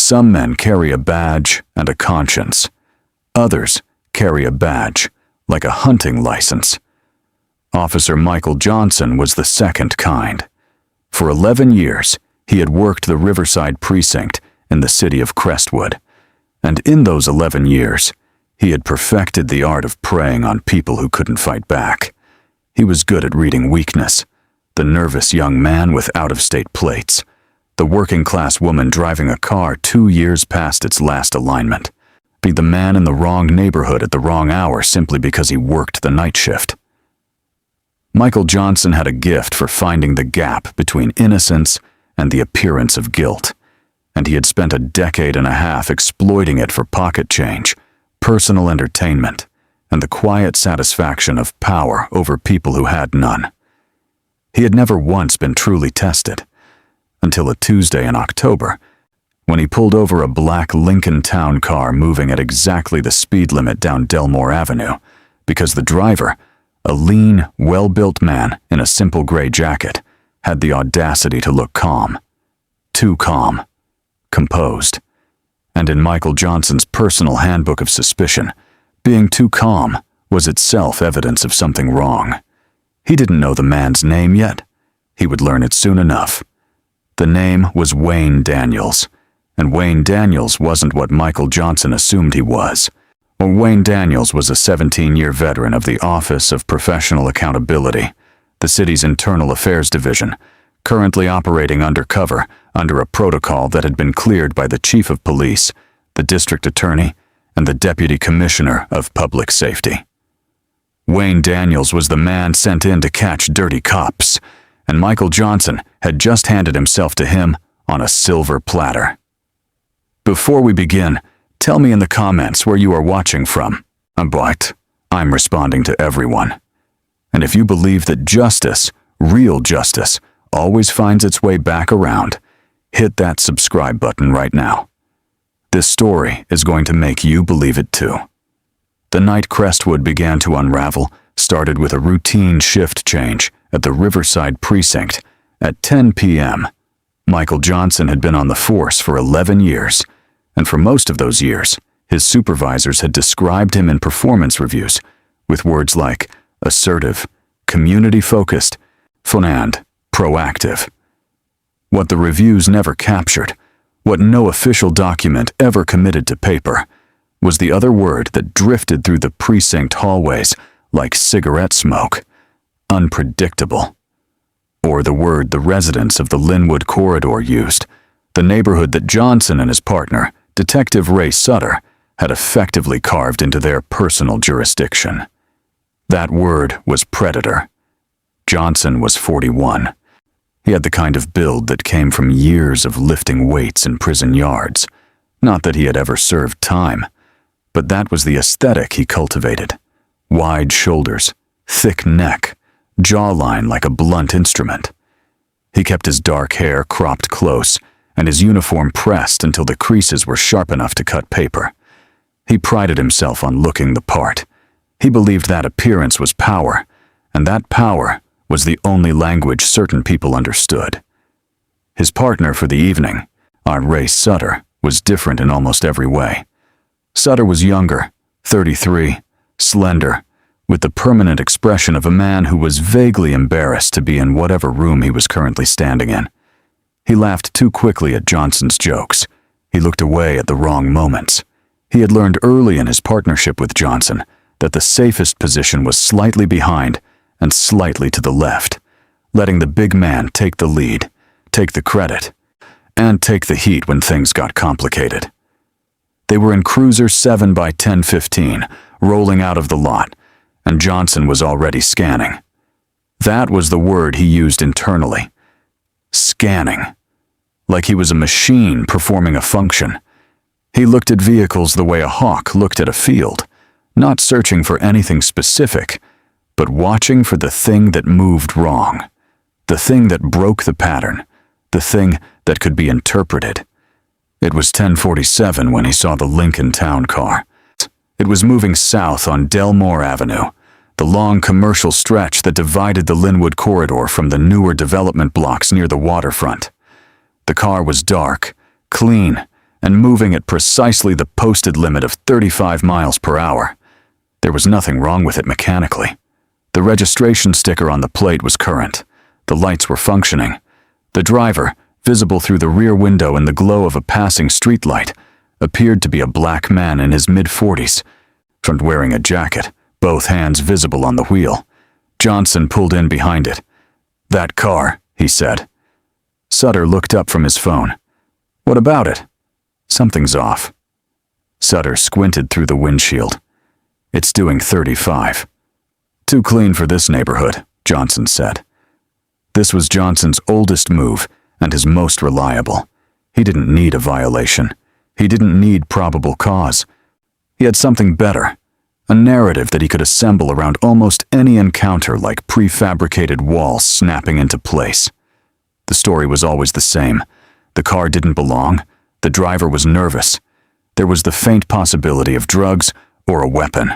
Some men carry a badge and a conscience. Others carry a badge, like a hunting license. Officer Michael Johnson was the second kind. For 11 years, he had worked the Riverside Precinct in the city of Crestwood. And in those 11 years, he had perfected the art of preying on people who couldn't fight back. He was good at reading weakness. The nervous young man with out-of-state plates. The working-class woman driving a car 2 years past its last alignment. Be the man in the wrong neighborhood at the wrong hour simply because he worked the night shift. Michael Johnson had a gift for finding the gap between innocence and the appearance of guilt, and he had spent a decade and a half exploiting it for pocket change, personal entertainment, and the quiet satisfaction of power over people who had none. He had never once been truly tested, until a Tuesday in October, when he pulled over a black Lincoln Town car moving at exactly the speed limit down Delmore Avenue, because the driver, a lean, well-built man in a simple gray jacket, had the audacity to look calm. Too calm. Composed. And in Michael Johnson's personal handbook of suspicion, being too calm was itself evidence of something wrong. He didn't know the man's name yet. He would learn it soon enough. The name was Wayne Daniels, and Wayne Daniels wasn't what Michael Johnson assumed he was. Wayne Daniels was a 17-year veteran of the Office of Professional Accountability, the city's internal affairs division, currently operating undercover under a protocol that had been cleared by the chief of police, the district attorney, and the deputy commissioner of public safety. Wayne Daniels was the man sent in to catch dirty cops, and Michael Johnson had just handed himself to him on a silver platter. Before we begin, tell me in the comments where you are watching from. But I'm responding to everyone. And if you believe that justice, real justice, always finds its way back around, hit that subscribe button right now. This story is going to make you believe it too. The night Crestwood began to unravel started with a routine shift change at the Riverside Precinct at 10 p.m. Michael Johnson had been on the force for 11 years, and for most of those years, his supervisors had described him in performance reviews with words like assertive, community-focused, and proactive. What the reviews never captured, what no official document ever committed to paper, was the other word that drifted through the precinct hallways like cigarette smoke: unpredictable. Or the word the residents of the Linwood corridor used, the neighborhood that Johnson and his partner, Detective Ray Sutter, had effectively carved into their personal jurisdiction. That word was predator. Johnson was 41. He had the kind of build that came from years of lifting weights in prison yards. Not that he had ever served time, but that was the aesthetic he cultivated. Wide shoulders, thick neck, jawline like a blunt instrument. He kept his dark hair cropped close, and his uniform pressed until the creases were sharp enough to cut paper. He prided himself on looking the part. He believed that appearance was power, and that power was the only language certain people understood. His partner for the evening, Ray Sutter, was different in almost every way. Sutter was younger, 33, slender, with the permanent expression of a man who was vaguely embarrassed to be in whatever room he was currently standing in. He laughed too quickly at Johnson's jokes. He looked away at the wrong moments. He had learned early in his partnership with Johnson that the safest position was slightly behind and slightly to the left, letting the big man take the lead, take the credit, and take the heat when things got complicated. They were in Cruiser 7 by 1015, rolling out of the lot, and Johnson was already scanning. That was the word he used internally. Scanning. Like he was a machine performing a function. He looked at vehicles the way a hawk looked at a field, not searching for anything specific, but watching for the thing that moved wrong, the thing that broke the pattern, the thing that could be interpreted. It was 10:47 when he saw the Lincoln Town car. It was moving south on Delmore Avenue, the long commercial stretch that divided the Linwood corridor from the newer development blocks near the waterfront. The car was dark, clean, and moving at precisely the posted limit of 35 miles per hour. There was nothing wrong with it mechanically. The registration sticker on the plate was current. The lights were functioning. The driver, visible through the rear window in the glow of a passing streetlight, appeared to be a black man in his mid-40s, and wearing a jacket, both hands visible on the wheel. Johnson pulled in behind it. "That car," he said. Sutter looked up from his phone. "What about it?" "Something's off." Sutter squinted through the windshield. "It's doing 35. "Too clean for this neighborhood," Johnson said. This was Johnson's oldest move and his most reliable. He didn't need a violation. He didn't need probable cause. He had something better, a narrative that he could assemble around almost any encounter like prefabricated walls snapping into place. The story was always the same. The car didn't belong. The driver was nervous. There was the faint possibility of drugs or a weapon.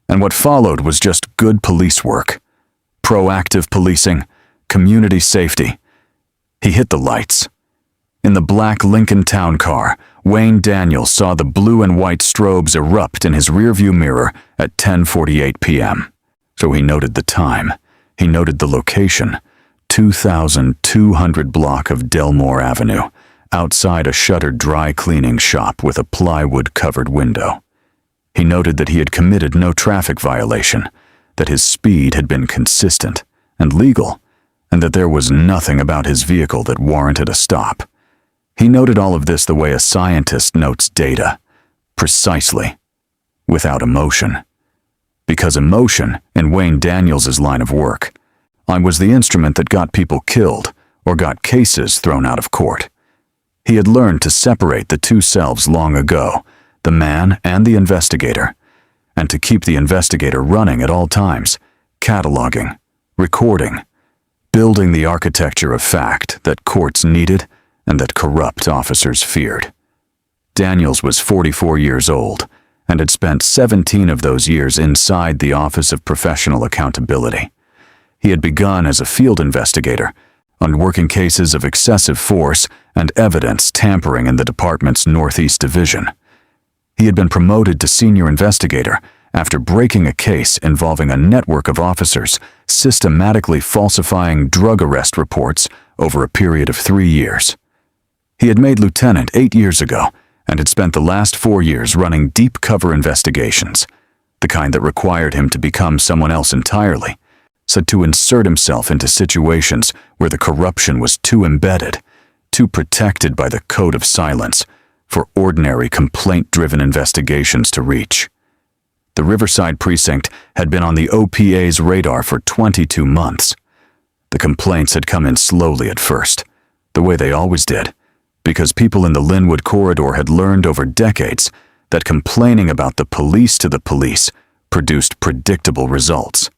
And what followed was just good police work. Proactive policing, community safety. He hit the lights. In the black Lincoln Town car, Wayne Daniels saw the blue and white strobes erupt in his rearview mirror at 10:48 p.m. So he noted the time. He noted the location, 2200 block of Delmore Avenue, outside a shuttered dry cleaning shop with a plywood-covered window. He noted that he had committed no traffic violation, that his speed had been consistent and legal, and that there was nothing about his vehicle that warranted a stop. He noted all of this the way a scientist notes data, precisely, without emotion. Because emotion, in Wayne Daniels's line of work, was the instrument that got people killed or got cases thrown out of court. He had learned to separate the two selves long ago, the man and the investigator, and to keep the investigator running at all times, cataloging, recording, building the architecture of fact that courts needed and that corrupt officers feared. Daniels was 44 years old and had spent 17 of those years inside the Office of Professional Accountability. He had begun as a field investigator on working cases of excessive force and evidence tampering in the department's Northeast Division. He had been promoted to senior investigator after breaking a case involving a network of officers systematically falsifying drug arrest reports over a period of 3 years. He had made lieutenant 8 years ago and had spent the last 4 years running deep cover investigations, the kind that required him to become someone else entirely, so to insert himself into situations where the corruption was too embedded, too protected by the code of silence for ordinary complaint-driven investigations to reach. The Riverside Precinct had been on the OPA's radar for 22 months. The complaints had come in slowly at first, the way they always did, because people in the Linwood corridor had learned over decades that complaining about the police to the police produced predictable results.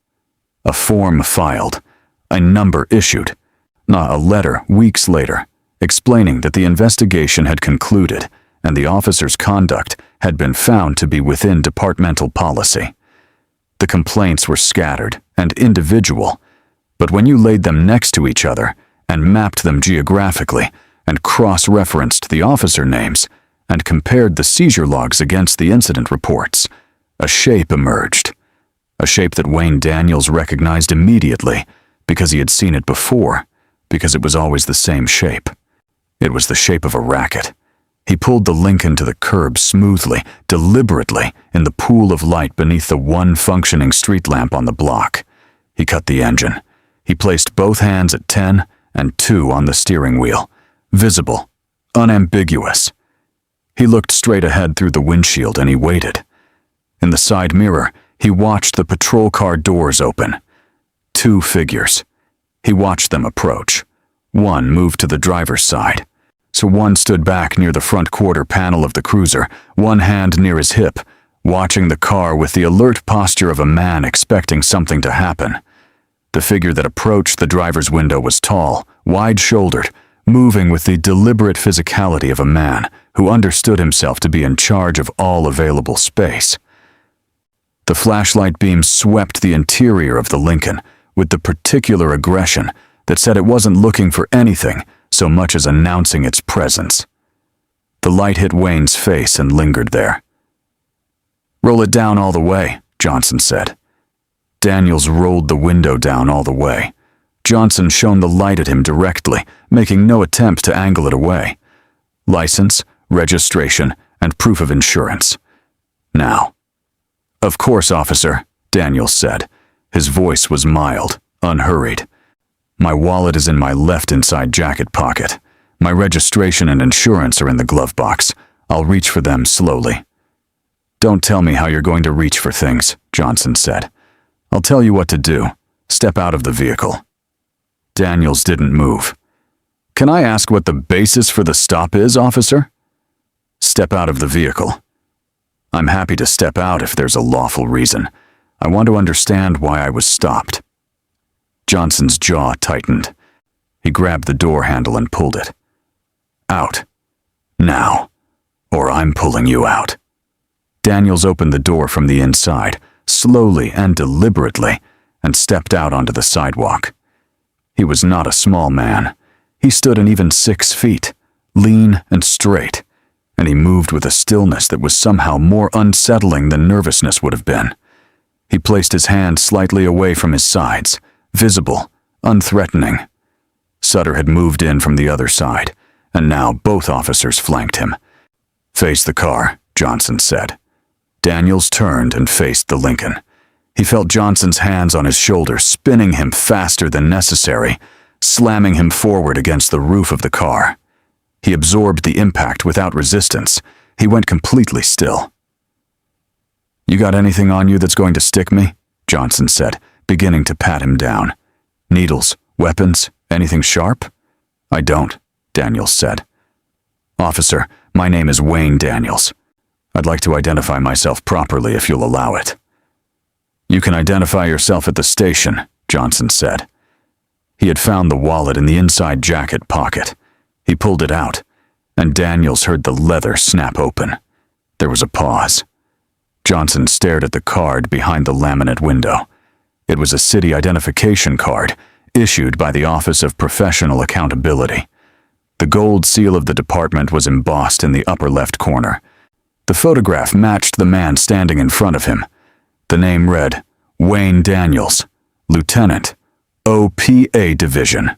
A form filed, a number issued, not a letter weeks later, explaining that the investigation had concluded and the officer's conduct had been found to be within departmental policy. The complaints were scattered and individual, but when you laid them next to each other and mapped them geographically and cross-referenced the officer names and compared the seizure logs against the incident reports, a shape emerged. A shape that Wayne Daniels recognized immediately because he had seen it before, because it was always the same shape. It was the shape of a racket. He pulled the Lincoln to the curb smoothly, deliberately, in the pool of light beneath the one functioning street lamp on the block. He cut the engine. He placed both hands at 10 and 2 on the steering wheel, visible, unambiguous. He looked straight ahead through the windshield and he waited. In the side mirror, he watched the patrol car doors open. 2 figures. He watched them approach. One moved to the driver's side. So one stood back near the front quarter panel of the cruiser, one hand near his hip, watching the car with the alert posture of a man expecting something to happen. The figure that approached the driver's window was tall, wide-shouldered, moving with the deliberate physicality of a man who understood himself to be in charge of all available space. The flashlight beam swept the interior of the Lincoln with the particular aggression that said it wasn't looking for anything so much as announcing its presence. The light hit Wayne's face and lingered there. "Roll it down all the way," Johnson said. Daniels rolled the window down all the way. Johnson shone the light at him directly, making no attempt to angle it away. License, registration, and proof of insurance. Now. "Of course, officer," Daniels said. His voice was mild, unhurried. "My wallet is in my left inside jacket pocket. My registration and insurance are in the glove box. I'll reach for them slowly." "Don't tell me how you're going to reach for things," Johnson said. "I'll tell you what to do. Step out of the vehicle." Daniels didn't move. "Can I ask what the basis for the stop is, officer?" "Step out of the vehicle." "I'm happy to step out if there's a lawful reason. I want to understand why I was stopped." Johnson's jaw tightened. He grabbed the door handle and pulled it. "Out. Now. Or I'm pulling you out." Daniels opened the door from the inside, slowly and deliberately, and stepped out onto the sidewalk. He was not a small man. He stood an even 6 feet, lean and straight, and he moved with a stillness that was somehow more unsettling than nervousness would have been. He placed his hand slightly away from his sides, visible, unthreatening. Sutter had moved in from the other side, and now both officers flanked him. "Face the car," Johnson said. Daniels turned and faced the Lincoln. He felt Johnson's hands on his shoulder, spinning him faster than necessary, slamming him forward against the roof of the car. He absorbed the impact without resistance. He went completely still. "You got anything on you that's going to stick me?" Johnson said, beginning to pat him down. "Needles, weapons, anything sharp?" "I don't," Daniels said. "Officer, my name is Wayne Daniels. I'd like to identify myself properly if you'll allow it." "You can identify yourself at the station," Johnson said. He had found the wallet in the inside jacket pocket. He pulled it out, and Daniels heard the leather snap open. There was a pause. Johnson stared at the card behind the laminate window. It was a city identification card, issued by the Office of Professional Accountability. The gold seal of the department was embossed in the upper left corner. The photograph matched the man standing in front of him. The name read, Wayne Daniels, Lieutenant, OPA Division.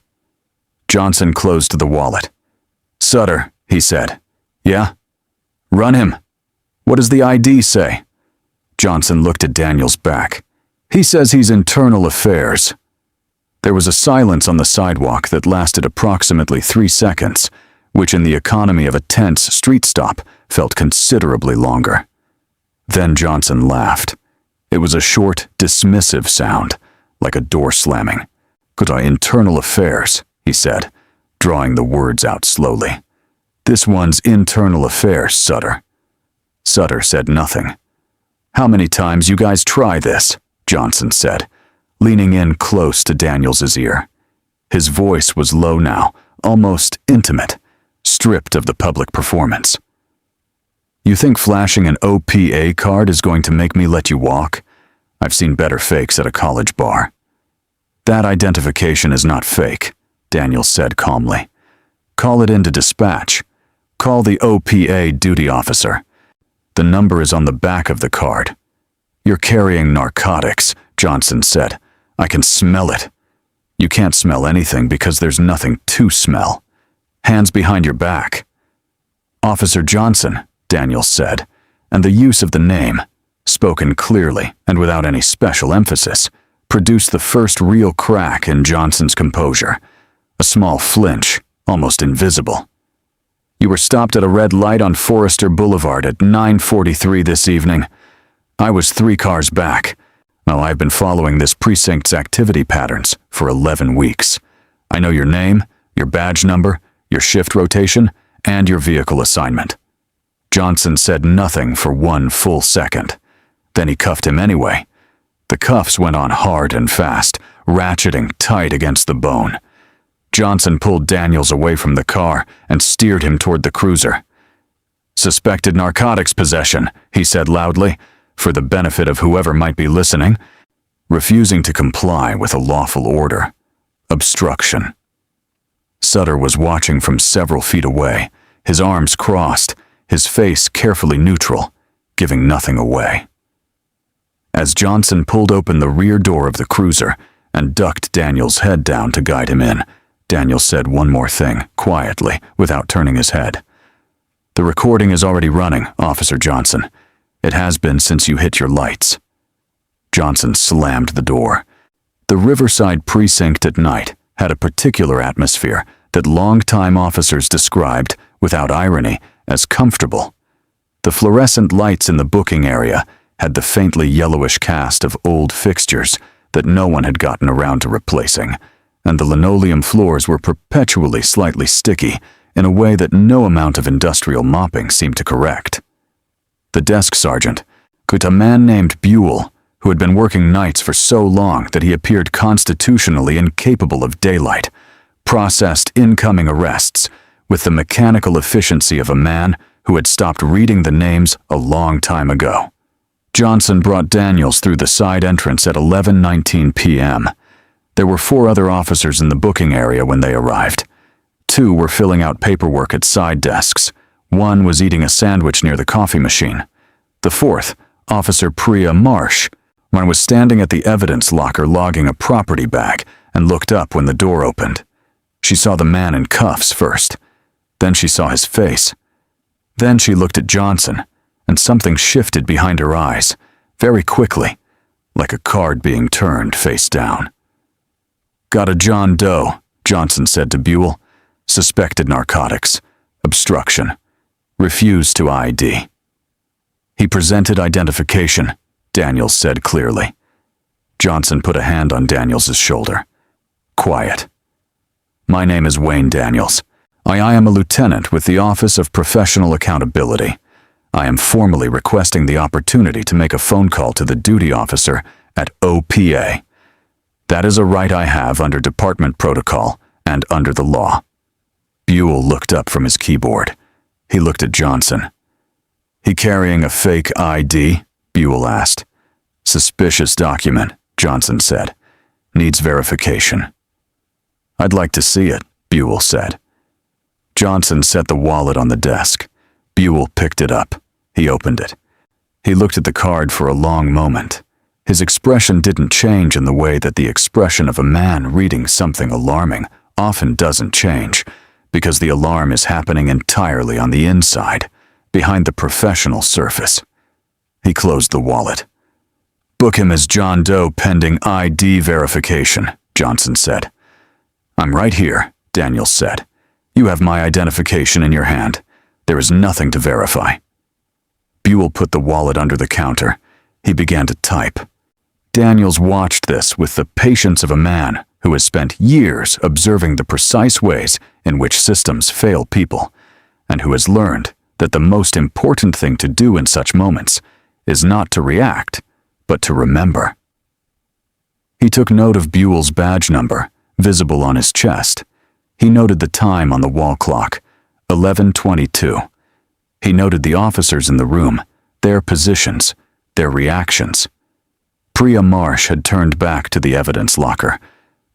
Johnson closed the wallet. "Sutter," he said. "Yeah?" "Run him." "What does the ID say?" Johnson looked at Daniels' back. "He says he's internal affairs." There was a silence on the sidewalk that lasted approximately 3 seconds, which in the economy of a tense street stop felt considerably longer. Then Johnson laughed. It was a short, dismissive sound, like a door slamming. "Good internal affairs," he said, drawing the words out slowly. "This one's internal affairs, Sutter." Sutter said nothing. "How many times you guys try this?" Johnson said, leaning in close to Daniels' ear. His voice was low now, almost intimate, stripped of the public performance. "You think flashing an OPA card is going to make me let you walk? I've seen better fakes at a college bar." "That identification is not fake," Daniels said calmly. "Call it into dispatch. Call the OPA duty officer. The number is on the back of the card." "You're carrying narcotics," Johnson said. "I can smell it." "You can't smell anything because there's nothing to smell. Hands behind your back." "Officer Johnson," Daniels said, and the use of the name, spoken clearly and without any special emphasis, produced the first real crack in Johnson's composure. A small flinch, almost invisible. "You were stopped at a red light on Forrester Boulevard at 9:43 this evening. I was 3 cars back. Well, I've been following this precinct's activity patterns for 11 weeks. I know your name, your badge number, your shift rotation, and your vehicle assignment." Johnson said nothing for 1 full second. Then he cuffed him anyway. The cuffs went on hard and fast, ratcheting tight against the bone. Johnson pulled Daniels away from the car and steered him toward the cruiser. "Suspected narcotics possession," he said loudly, for the benefit of whoever might be listening, refusing to comply with a lawful order. Obstruction. Sutter was watching from several feet away, his arms crossed, his face carefully neutral, giving nothing away. As Johnson pulled open the rear door of the cruiser and ducked Daniel's head down to guide him in, Daniel said one more thing, quietly, without turning his head. "The recording is already running, Officer Johnson. It has been since you hit your lights." Johnson slammed the door. The Riverside Precinct at night had a particular atmosphere that longtime officers described, without irony, as comfortable. The fluorescent lights in the booking area had the faintly yellowish cast of old fixtures that no one had gotten around to replacing, and the linoleum floors were perpetually slightly sticky in a way that no amount of industrial mopping seemed to correct. The desk sergeant, a man named Buell, who had been working nights for so long that he appeared constitutionally incapable of daylight, processed incoming arrests with the mechanical efficiency of a man who had stopped reading the names a long time ago. Johnson brought Daniels through the side entrance at 11:19 p.m. There were 4 other officers in the booking area when they arrived. 2 were filling out paperwork at side desks. 1 was eating a sandwich near the coffee machine. The 4th, Officer Priya Marsh, was standing at the evidence locker logging a property bag and looked up when the door opened. She saw the man in cuffs first. Then she saw his face. Then she looked at Johnson, and something shifted behind her eyes, very quickly, like a card being turned face down. "Got a John Doe," Johnson said to Buell. "Suspected narcotics, obstruction, refused to ID." "He presented identification," Daniels said clearly. Johnson put a hand on Daniels' shoulder. "Quiet. My name is Wayne Daniels. I am a lieutenant with the Office of Professional Accountability. I am formally requesting the opportunity to make a phone call to the duty officer at OPA. That is a right I have under department protocol and under the law." Buell looked up from his keyboard. He looked at Johnson. "He carrying a fake ID?" Buell asked. "Suspicious document," Johnson said. "Needs verification." "I'd like to see it," Buell said. Johnson set the wallet on the desk. Buell picked it up. He opened it. He looked at the card for a long moment. His expression didn't change in the way that the expression of a man reading something alarming often doesn't change, because the alarm is happening entirely on the inside, behind the professional surface. He closed the wallet. "Book him as John Doe pending ID verification," Johnson said. "I'm right here," Daniels said. "You have my identification in your hand. There is nothing to verify." Buell put the wallet under the counter. He began to type. Daniels watched this with the patience of a man who has spent years observing the precise ways in which systems fail people, and who has learned that the most important thing to do in such moments is not to react, but to remember. He took note of Buell's badge number, visible on his chest. He noted the time on the wall clock, 11:22. He noted the officers in the room, their positions, their reactions. Priya Marsh had turned back to the evidence locker,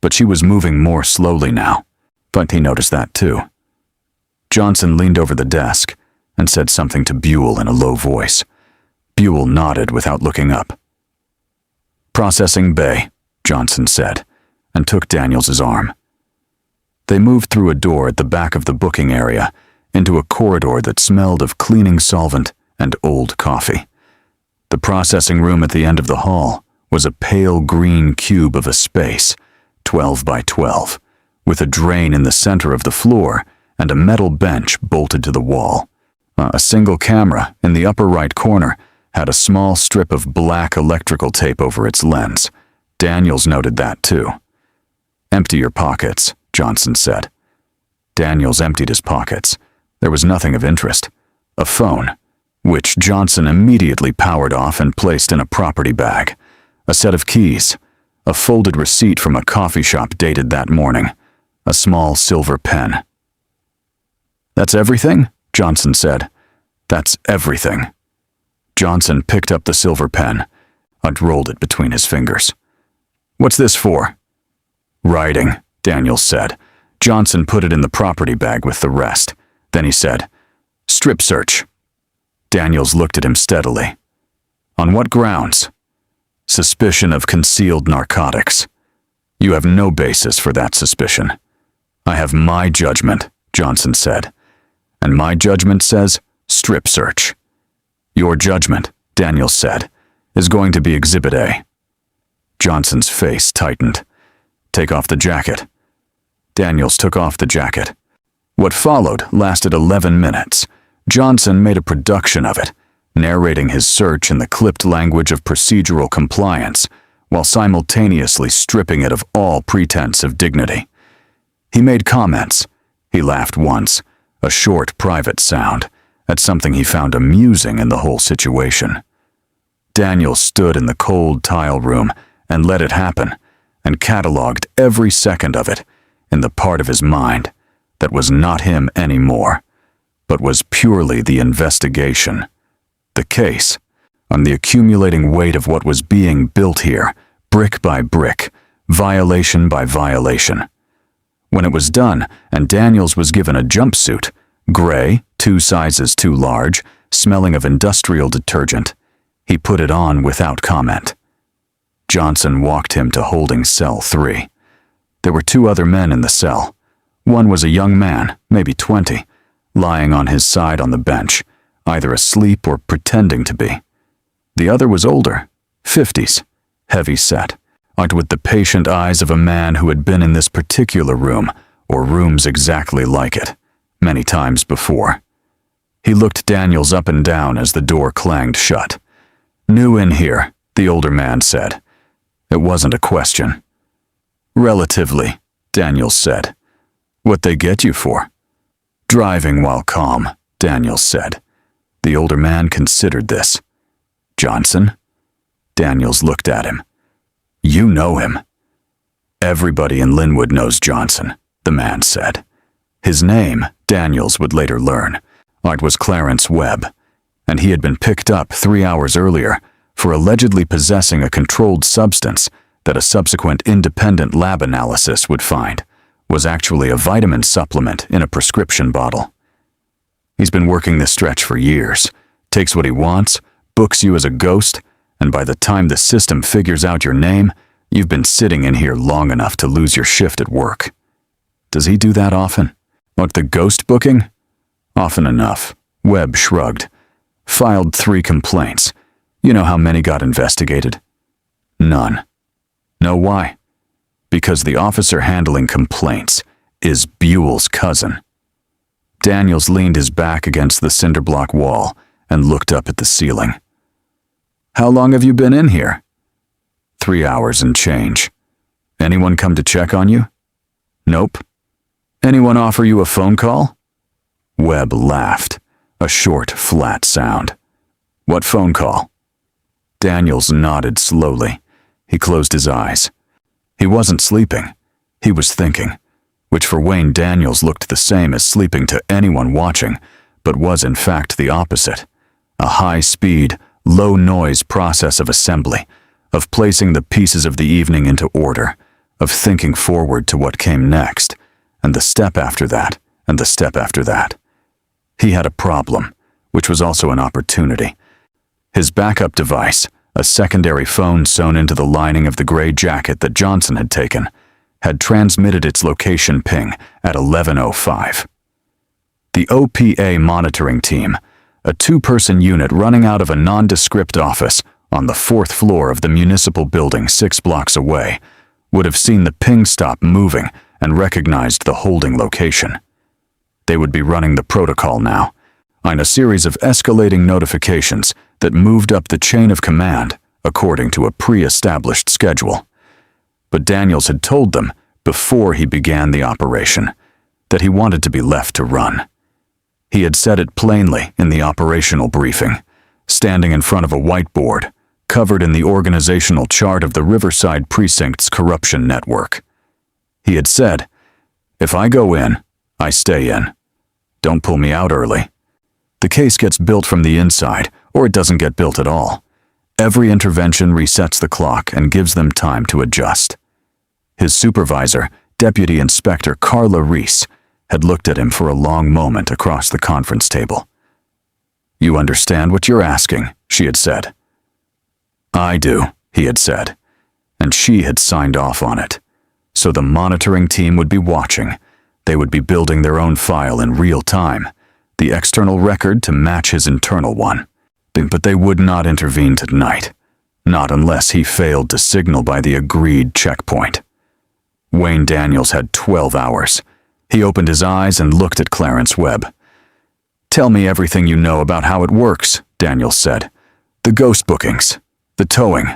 but she was moving more slowly now. But he noticed that too. Johnson leaned over the desk and said something to Buell in a low voice. Buell nodded without looking up. "Processing bay," Johnson said, and took Daniels' arm. They moved through a door at the back of the booking area into a corridor that smelled of cleaning solvent and old coffee. The processing room at the end of the hall was a pale green cube of a space, 12 by 12, with a drain in the center of the floor and a metal bench bolted to the wall. A single camera in the upper right corner had a small strip of black electrical tape over its lens. Daniels noted that too. "Empty your pockets," Johnson said. Daniels emptied his pockets. There was nothing of interest. A phone, which Johnson immediately powered off and placed in a property bag. A set of keys, a folded receipt from a coffee shop dated that morning, a small silver pen. "That's everything?" Johnson said. "That's everything." Johnson picked up the silver pen and rolled it between his fingers. "What's this for?" "Writing," Daniels said. Johnson put it in the property bag with the rest. Then he said, Strip search. Daniels looked at him steadily. On what grounds? Suspicion of concealed narcotics. You have no basis for that suspicion. I have my judgment, Johnson said. And my judgment says strip search. Your judgment, Daniels said, is going to be Exhibit A. Johnson's face tightened. Take off the jacket. Daniels took off the jacket. What followed lasted 11 minutes. Johnson made a production of it, narrating his search in the clipped language of procedural compliance, while simultaneously stripping it of all pretense of dignity. He made comments. He laughed once, a short, private sound, at something he found amusing in the whole situation. Daniel stood in the cold tile room and let it happen, and cataloged every second of it in the part of his mind that was not him anymore, but was purely the investigation, the case, on the accumulating weight of what was being built here, brick by brick, violation by violation. When it was done and Daniels was given a jumpsuit, gray, 2 sizes too large, smelling of industrial detergent, he put it on without comment. Johnson walked him to holding cell 3. There were 2 other men in the cell. One was a young man, maybe 20, lying on his side on the bench, either asleep or pretending to be. The other was older, 50s, heavy-set, eyed with the patient eyes of a man who had been in this particular room, or rooms exactly like it, many times before. He looked Daniels up and down as the door clanged shut. New in here, the older man said. It wasn't a question. Relatively, Daniels said. What they get you for? Driving while calm, Daniels said. The older man considered this. Johnson? Daniels looked at him. You know him. Everybody in Linwood knows Johnson, the man said. His name, Daniels would later learn, was Clarence Webb, and he had been picked up 3 hours earlier for allegedly possessing a controlled substance that a subsequent independent lab analysis would find was actually a vitamin supplement in a prescription bottle. He's been working this stretch for years, takes what he wants, books you as a ghost, and by the time the system figures out your name, you've been sitting in here long enough to lose your shift at work. Does he do that often? Like the ghost booking? Often enough. Webb shrugged. Filed 3 complaints. You know how many got investigated? None. Know why? Because the officer handling complaints is Buell's cousin. Daniels leaned his back against the cinder block wall and looked up at the ceiling. How long have you been in here? 3 hours and change. Anyone come to check on you? Nope. Anyone offer you a phone call? Webb laughed, a short, flat sound. What phone call? Daniels nodded slowly. He closed his eyes. He wasn't sleeping. He was thinking, which for Wayne Daniels looked the same as sleeping to anyone watching, but was in fact the opposite. A high-speed, low-noise process of assembly, of placing the pieces of the evening into order, of thinking forward to what came next, and the step after that, and the step after that. He had a problem, which was also an opportunity. His backup device, a secondary phone sewn into the lining of the gray jacket that Johnson had taken, had transmitted its location ping at 11:05. The OPA monitoring team, a 2-person unit running out of a nondescript office on the 4th floor of the municipal building 6 blocks away, would have seen the ping stop moving and recognized the holding location. They would be running the protocol now, on a series of escalating notifications that moved up the chain of command according to a pre-established schedule. But Daniels had told them, before he began the operation, that he wanted to be left to run. He had said it plainly in the operational briefing, standing in front of a whiteboard, covered in the organizational chart of the Riverside Precinct's corruption network. He had said, "If I go in, I stay in. Don't pull me out early. The case gets built from the inside, or it doesn't get built at all. Every intervention resets the clock and gives them time to adjust." His supervisor, Deputy Inspector Carla Reese, had looked at him for a long moment across the conference table, "You understand what you're asking," she had said. "I do," he had said, and she had signed off on it. So the monitoring team would be watching. They would be building their own file in real time, the external record to match his internal one. But they would not intervene tonight, not unless he failed to signal by the agreed checkpoint. Wayne Daniels had 12 hours. He opened his eyes and looked at Clarence Webb. "Tell me everything you know about how it works," Daniels said. "The ghost bookings, the towing,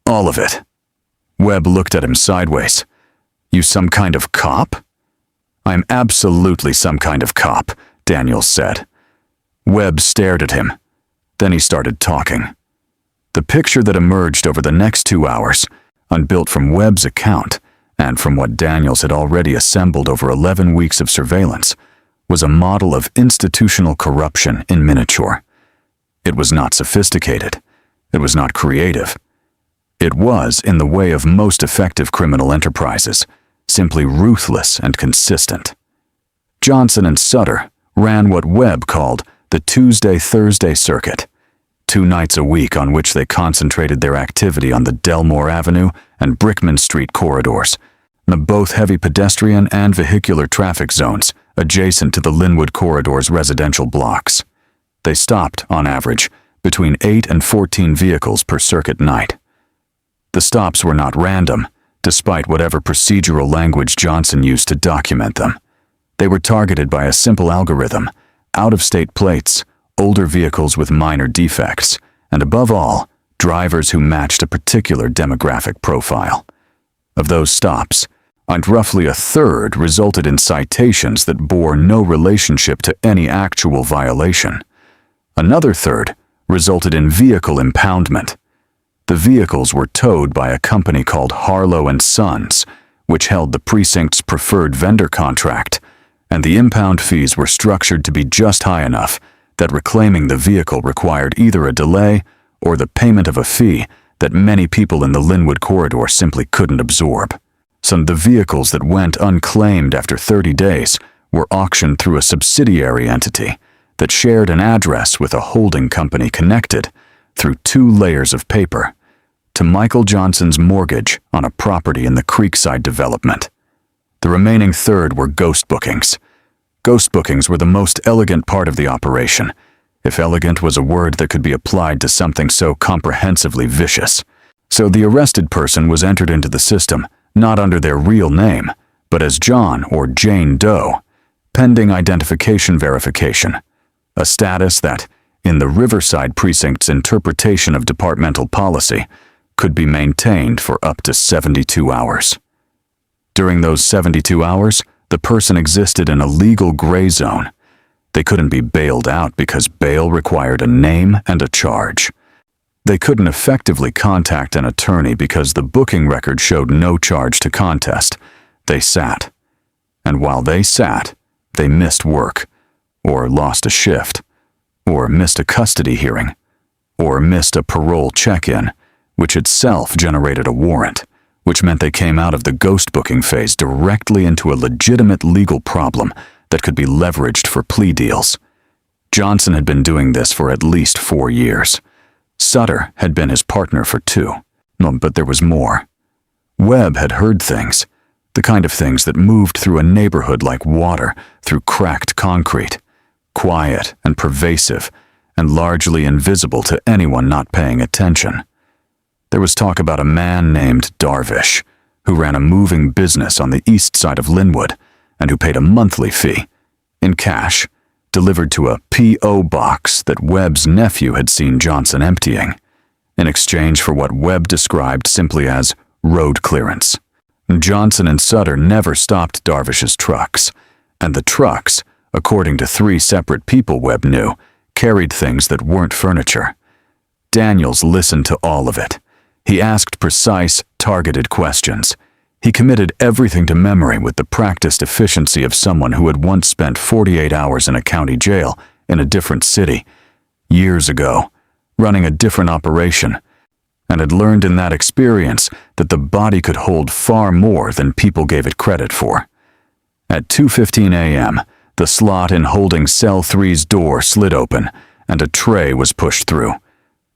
all of it." Webb looked at him sideways. "You some kind of cop?" "I'm absolutely some kind of cop," Daniels said. Webb stared at him. Then he started talking. The picture that emerged over the next 2 hours, unbuilt from Webb's account and from what Daniels had already assembled over 11 weeks of surveillance, was a model of institutional corruption in miniature. It was not sophisticated. It was not creative. It was, in the way of most effective criminal enterprises, simply ruthless and consistent. Johnson and Sutter ran what Webb called the Tuesday-Thursday circuit, 2 nights a week on which they concentrated their activity on the Delmore Avenue and Brickman Street corridors, both heavy pedestrian and vehicular traffic zones adjacent to the Linwood Corridor's residential blocks. They stopped, on average, between 8 and 14 vehicles per circuit night. The stops were not random, despite whatever procedural language Johnson used to document them. They were targeted by a simple algorithm: out-of-state plates, older vehicles with minor defects, and above all, drivers who matched a particular demographic profile. Of those stops, and roughly a third resulted in citations that bore no relationship to any actual violation. Another third resulted in vehicle impoundment. The vehicles were towed by a company called Harlow & Sons, which held the precinct's preferred vendor contract, and the impound fees were structured to be just high enough that reclaiming the vehicle required either a delay or the payment of a fee that many people in the Linwood corridor simply couldn't absorb. So the vehicles that went unclaimed after 30 days were auctioned through a subsidiary entity that shared an address with a holding company connected, through 2 layers of paper, to Michael Johnson's mortgage on a property in the Creekside development. The remaining third were ghost bookings. Ghost bookings were the most elegant part of the operation, if elegant was a word that could be applied to something so comprehensively vicious. So the arrested person was entered into the system not under their real name, but as John or Jane Doe, pending identification verification, a status that, in the Riverside Precinct's interpretation of departmental policy, could be maintained for up to 72 hours. During those 72 hours, the person existed in a legal gray zone. They couldn't be bailed out because bail required a name and a charge. They couldn't effectively contact an attorney because the booking record showed no charge to contest. They sat. And while they sat, they missed work, or lost a shift, or missed a custody hearing, or missed a parole check-in, which itself generated a warrant, which meant they came out of the ghost booking phase directly into a legitimate legal problem that could be leveraged for plea deals. Johnson had been doing this for at least 4 years. Sutter had been his partner for 2. But there was more. Webb had heard things, the kind of things that moved through a neighborhood like water through cracked concrete, quiet and pervasive, and largely invisible to anyone not paying attention. There was talk about a man named Darvish, who ran a moving business on the east side of Linwood, and who paid a monthly fee, in cash, delivered to a P.O. box that Webb's nephew had seen Johnson emptying, in exchange for what Webb described simply as road clearance. Johnson and Sutter never stopped Darvish's trucks, and the trucks, according to 3 separate people Webb knew, carried things that weren't furniture. Daniels listened to all of it. He asked precise, targeted questions. He committed everything to memory with the practiced efficiency of someone who had once spent 48 hours in a county jail in a different city, years ago, running a different operation, and had learned in that experience that the body could hold far more than people gave it credit for. At 2:15 a.m., the slot in holding cell 3's door slid open, and a tray was pushed through.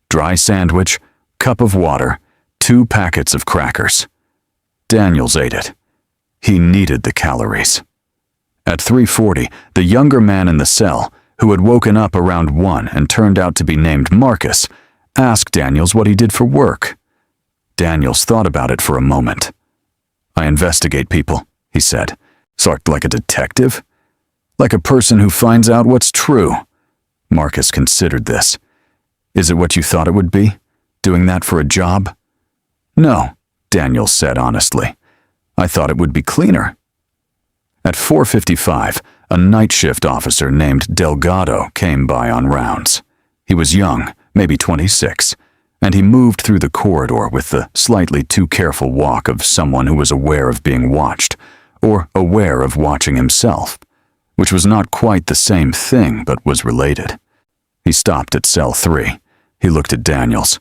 Dry sandwich, cup of water, 2 packets of crackers. Daniels ate it. He needed the calories. At 3:40, the younger man in the cell, who had woken up around 1 and turned out to be named Marcus, asked Daniels what he did for work. Daniels thought about it for a moment. "I investigate people," he said. "Sort like a detective? Like a person who finds out what's true." Marcus considered this. "Is it what you thought it would be? Doing that for a job?" "No," Daniels said honestly. "I thought it would be cleaner." At 4:55, a night shift officer named Delgado came by on rounds. He was young, maybe 26, and he moved through the corridor with the slightly too careful walk of someone who was aware of being watched, or aware of watching himself, which was not quite the same thing but was related. He stopped at cell 3. He looked at Daniels.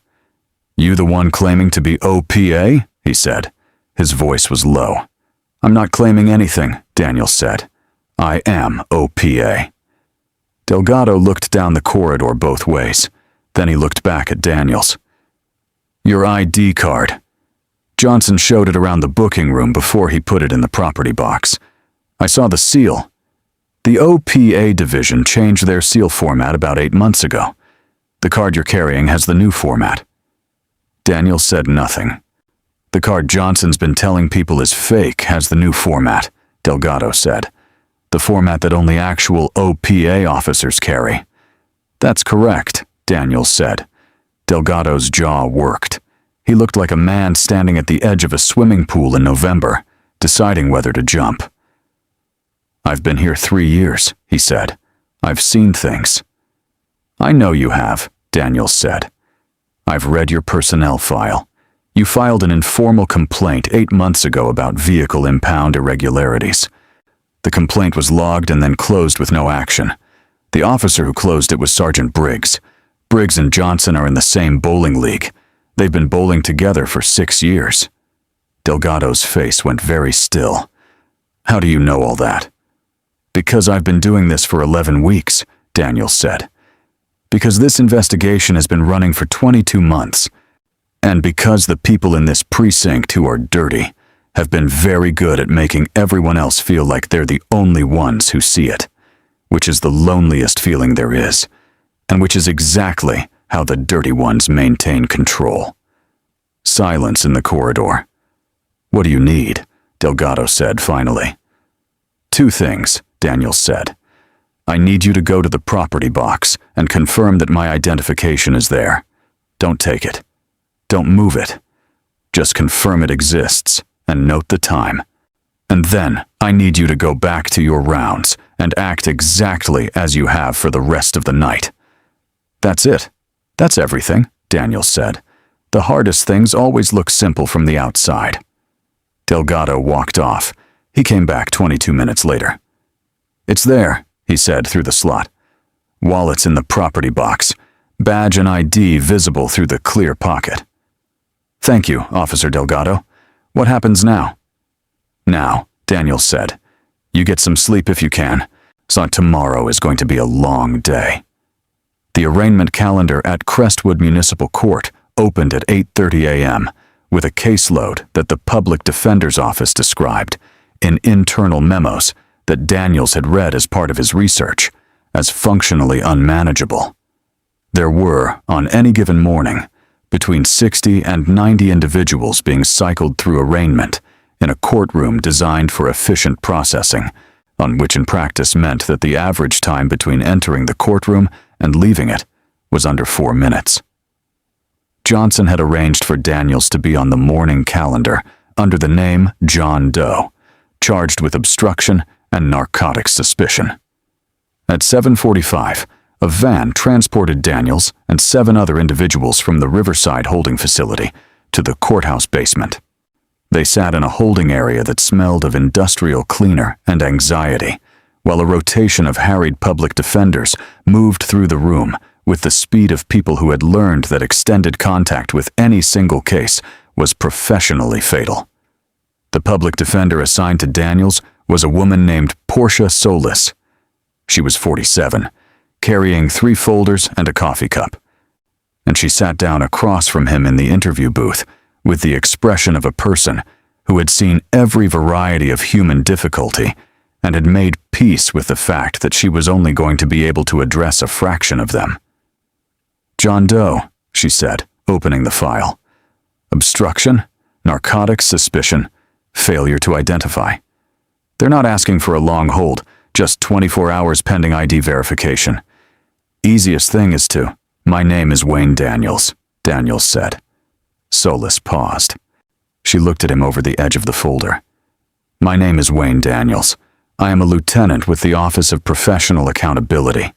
"You the one claiming to be OPA?" he said. His voice was low. "I'm not claiming anything," Daniels said. "I am OPA." Delgado looked down the corridor both ways. Then he looked back at Daniels. "Your ID card." Johnson showed it around the booking room before he put it in the property box. "I saw the seal. The OPA division changed their seal format about 8 months ago. The card you're carrying has the new format." Daniels said nothing. "The card Johnson's been telling people is fake has the new format," Delgado said. "The format that only actual OPA officers carry." "That's correct," Daniels said. Delgado's jaw worked. He looked like a man standing at the edge of a swimming pool in November, deciding whether to jump. "I've been here 3 years," he said. "I've seen things." "I know you have," Daniels said. "I've read your personnel file. You filed an informal complaint 8 months ago about vehicle impound irregularities. The complaint was logged and then closed with no action. The officer who closed it was Sergeant Briggs. Briggs and Johnson are in the same bowling league. They've been bowling together for 6 years. Delgado's face went very still. "How do you know all that?" "Because I've been doing this for 11 weeks, Daniels said. "Because this investigation has been running for 22 months. And because the people in this precinct who are dirty have been very good at making everyone else feel like they're the only ones who see it, which is the loneliest feeling there is, and which is exactly how the dirty ones maintain control." Silence in the corridor. "What do you need?" Delgado said finally. "2 things," Daniels said. "I need you to go to the property box and confirm that my identification is there. Don't take it. Don't move it. Just confirm it exists and note the time. And then I need you to go back to your rounds and act exactly as you have for the rest of the night." "That's it. That's everything," Daniels said. "The hardest things always look simple from the outside." Delgado walked off. He came back 22 minutes later. "It's there," he said through the slot. "Wallet's in the property box. Badge and ID visible through the clear pocket." "Thank you, Officer Delgado. What happens now?" "Now," Daniels said, "you get some sleep if you can, so tomorrow is going to be a long day." The arraignment calendar at Crestwood Municipal Court opened at 8:30 a.m. with a caseload that the Public Defender's Office described, in internal memos that Daniels had read as part of his research, as functionally unmanageable. There were, on any given morning, between 60 and 90 individuals being cycled through arraignment in a courtroom designed for efficient processing, on which in practice meant that the average time between entering the courtroom and leaving it was under 4 minutes. Johnson had arranged for Daniels to be on the morning calendar under the name John Doe, charged with obstruction and narcotics suspicion. At 7:45, a van transported Daniels and 7 other individuals from the Riverside holding facility to the courthouse basement. They sat in a holding area that smelled of industrial cleaner and anxiety, while a rotation of harried public defenders moved through the room with the speed of people who had learned that extended contact with any single case was professionally fatal. The public defender assigned to Daniels was a woman named Portia Solis. She was 47, carrying 3 folders and a coffee cup. And she sat down across from him in the interview booth with the expression of a person who had seen every variety of human difficulty and had made peace with the fact that she was only going to be able to address a fraction of them. "John Doe," she said, opening the file. "Obstruction, narcotics suspicion, failure to identify. They're not asking for a long hold, just 24 hours pending ID verification. Easiest thing is to, 'My name is Wayne Daniels,'" Daniels said. Solis paused. She looked at him over the edge of the folder. "My name is Wayne Daniels. I am a lieutenant with the Office of Professional Accountability.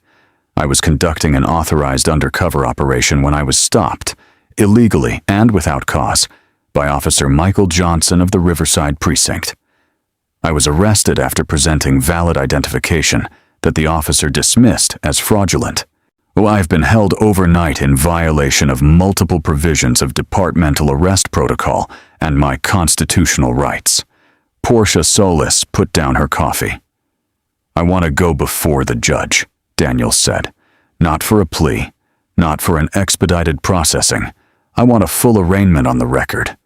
I was conducting an authorized undercover operation when I was stopped, illegally and without cause, by Officer Michael Johnson of the Riverside Precinct. I was arrested after presenting valid identification that the officer dismissed as fraudulent. I've been held overnight in violation of multiple provisions of departmental arrest protocol and my constitutional rights." Portia Solis put down her coffee. "I want to go before the judge," Daniels said. "Not for a plea, not for an expedited processing. I want a full arraignment on the record.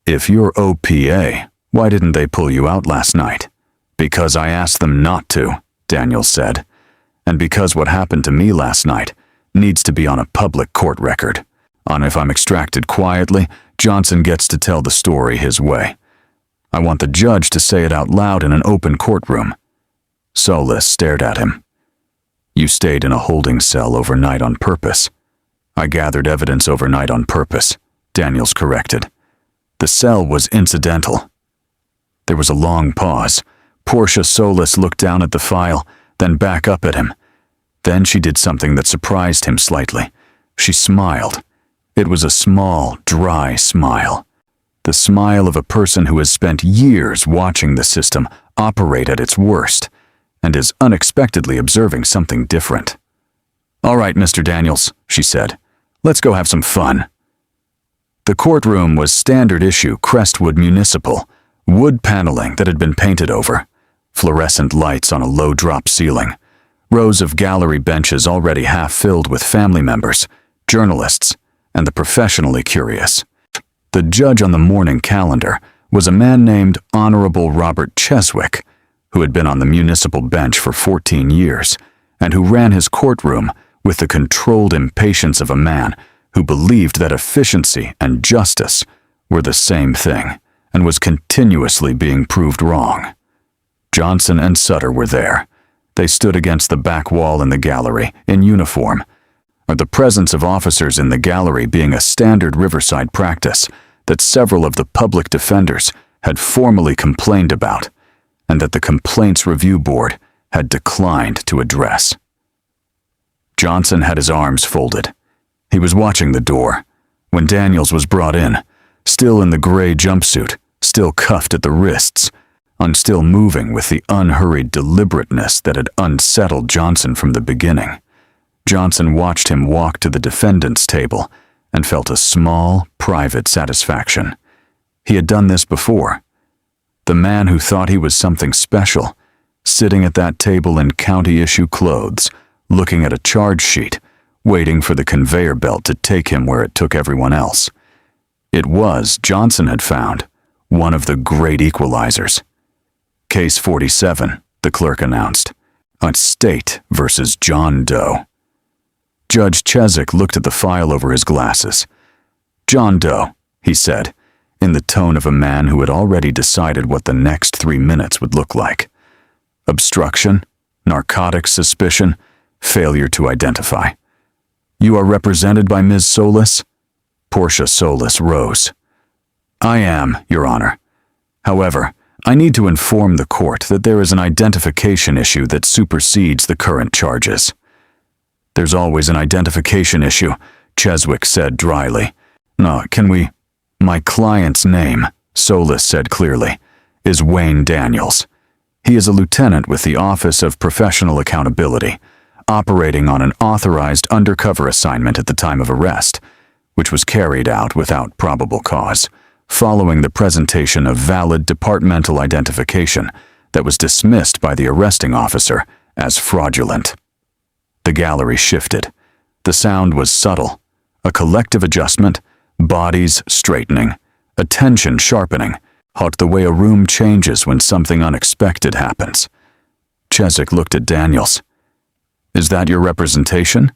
If you're OPA, why didn't they pull you out last night?" "Because I asked them not to," Daniels said. "And because what happened to me last night needs to be on a public court record. On if I'm extracted quietly, Johnson gets to tell the story his way. I want the judge to say it out loud in an open courtroom." Solis stared at him. "You stayed in a holding cell overnight on purpose." "I gathered evidence overnight on purpose," Daniels corrected. "The cell was incidental." There was a long pause. Portia Solis looked down at the file, then back up at him. Then she did something that surprised him slightly. She smiled. It was a small, dry smile. The smile of a person who has spent years watching the system operate at its worst and is unexpectedly observing something different. "All right, Mr. Daniels," she said. "Let's go have some fun." The courtroom was standard issue Crestwood Municipal, wood paneling that had been painted over, fluorescent lights on a low-drop ceiling, rows of gallery benches already half filled with family members, journalists, and the professionally curious. The judge on the morning calendar was a man named Honorable Robert Cheswick, who had been on the municipal bench for 14 years, and who ran his courtroom with the controlled impatience of a man who believed that efficiency and justice were the same thing, and was continuously being proved wrong. Johnson and Sutter were there. They stood against the back wall in the gallery, in uniform, the presence of officers in the gallery being a standard Riverside practice that several of the public defenders had formally complained about, and that the Complaints Review Board had declined to address. Johnson had his arms folded. He was watching the door when Daniels was brought in, still in the gray jumpsuit, still cuffed at the wrists, and still moving with the unhurried deliberateness that had unsettled Johnson from the beginning. Johnson watched him walk to the defendant's table and felt a small, private satisfaction. He had done this before. The man who thought he was something special, sitting at that table in county-issue clothes, looking at a charge sheet, waiting for the conveyor belt to take him where it took everyone else. It was, Johnson had found, one of the great equalizers. Case 47, the clerk announced. On State versus John Doe. Judge Cheswick looked at the file over his glasses. "John Doe," he said, in the tone of a man who had already decided what the next 3 minutes would look like. "Obstruction, narcotics suspicion, failure to identify. You are represented by Ms. Solis?" Portia Solis rose. "I am, Your Honor. However, I need to inform the court that there is an identification issue that supersedes the current charges." "There's always an identification issue," Cheswick said dryly. "No, can we—" "My client's name," Solis said clearly, "is Wayne Daniels. He is a lieutenant with the Office of Professional Accountability, operating on an authorized undercover assignment at the time of arrest, which was carried out without probable cause, following the presentation of valid departmental identification that was dismissed by the arresting officer as fraudulent." The gallery shifted. The sound was subtle, a collective adjustment, bodies straightening, attention sharpening, like the way a room changes when something unexpected happens. Chesak looked at Daniels. "Is that your representation?"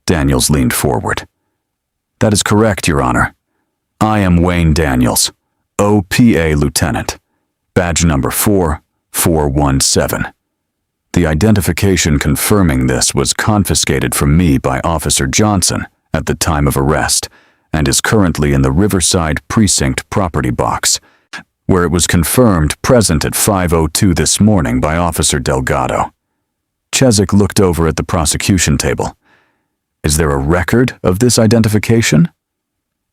Daniels leaned forward. "That is correct, Your Honor. I am Wayne Daniels, OPA Lieutenant, badge number 4417. The identification confirming this was confiscated from me by Officer Johnson at the time of arrest and is currently in the Riverside Precinct property box, where it was confirmed present at 5:02 this morning by Officer Delgado." Chesak looked over at the prosecution table. "Is there a record of this identification?"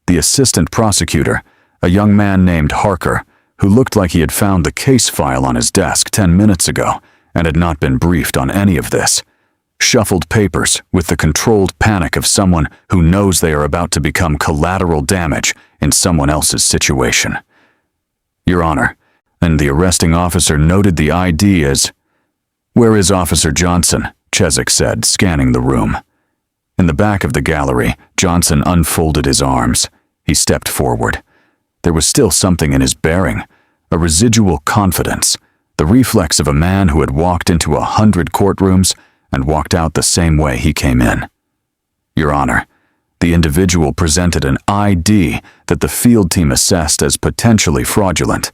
The assistant prosecutor, a young man named Harker, who looked like he had found the case file on his desk 10 minutes ago and had not been briefed on any of this, shuffled papers with the controlled panic of someone who knows they are about to become collateral damage in someone else's situation. "Your Honor," and the arresting officer noted the ID as, "Where is Officer Johnson?" Chesak said, scanning the room. In the back of the gallery, Johnson unfolded his arms. He stepped forward. There was still something in his bearing, a residual confidence, the reflex of a man who had walked into 100 courtrooms and walked out the same way he came in. "Your Honor, the individual presented an ID that the field team assessed as potentially fraudulent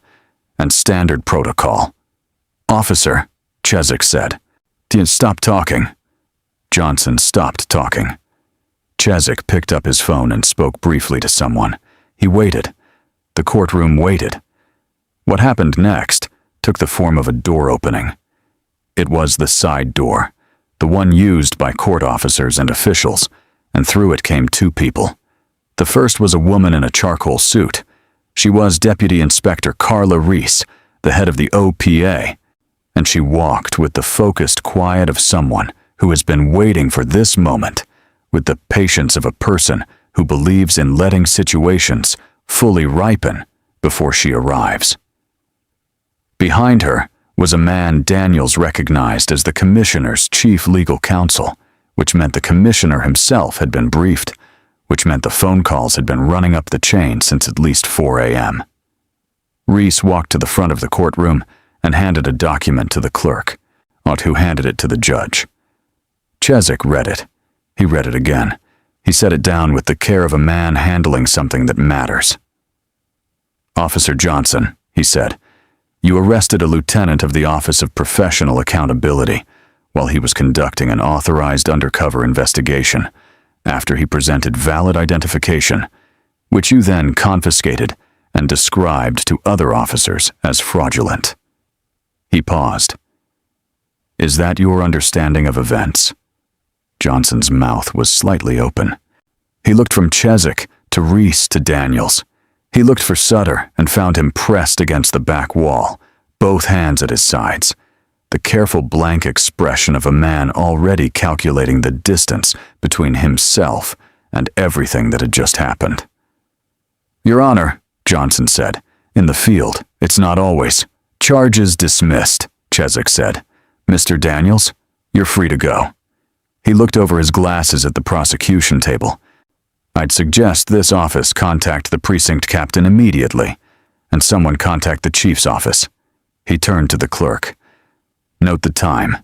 and standard protocol." "Officer," Chesak said, "stop talking." Johnson stopped talking. Chesak picked up his phone and spoke briefly to someone. He waited. The courtroom waited. What happened next took the form of a door opening. It was the side door, the one used by court officers and officials, and through it came two people. The first was a woman in a charcoal suit. She was Deputy Inspector Carla Reese, the head of the OPA, and she walked with the focused quiet of someone who has been waiting for this moment, with the patience of a person who believes in letting situations fully ripen before she arrives. Behind her was a man Daniels recognized as the Commissioner's chief legal counsel, which meant the Commissioner himself had been briefed, which meant the phone calls had been running up the chain since at least 4 a.m. Reese walked to the front of the courtroom and handed a document to the clerk, who handed it to the judge. Chesak read it. He read it again. He set it down with the care of a man handling something that matters. "Officer Johnson," he said, "you arrested a lieutenant of the Office of Professional Accountability while he was conducting an authorized undercover investigation after he presented valid identification, which you then confiscated and described to other officers as fraudulent." He paused. "Is that your understanding of events?" Johnson's mouth was slightly open. He looked from Chesak to Reese to Daniels. He looked for Sutter and found him pressed against the back wall, both hands at his sides, the careful blank expression of a man already calculating the distance between himself and everything that had just happened. "Your Honor," Johnson said, "in the field, it's not always." "Charges dismissed," Chesak said. "Mr. Daniels, you're free to go." He looked over his glasses at the prosecution table. "I'd suggest this office contact the precinct captain immediately, and someone contact the chief's office." He turned to the clerk. "Note the time."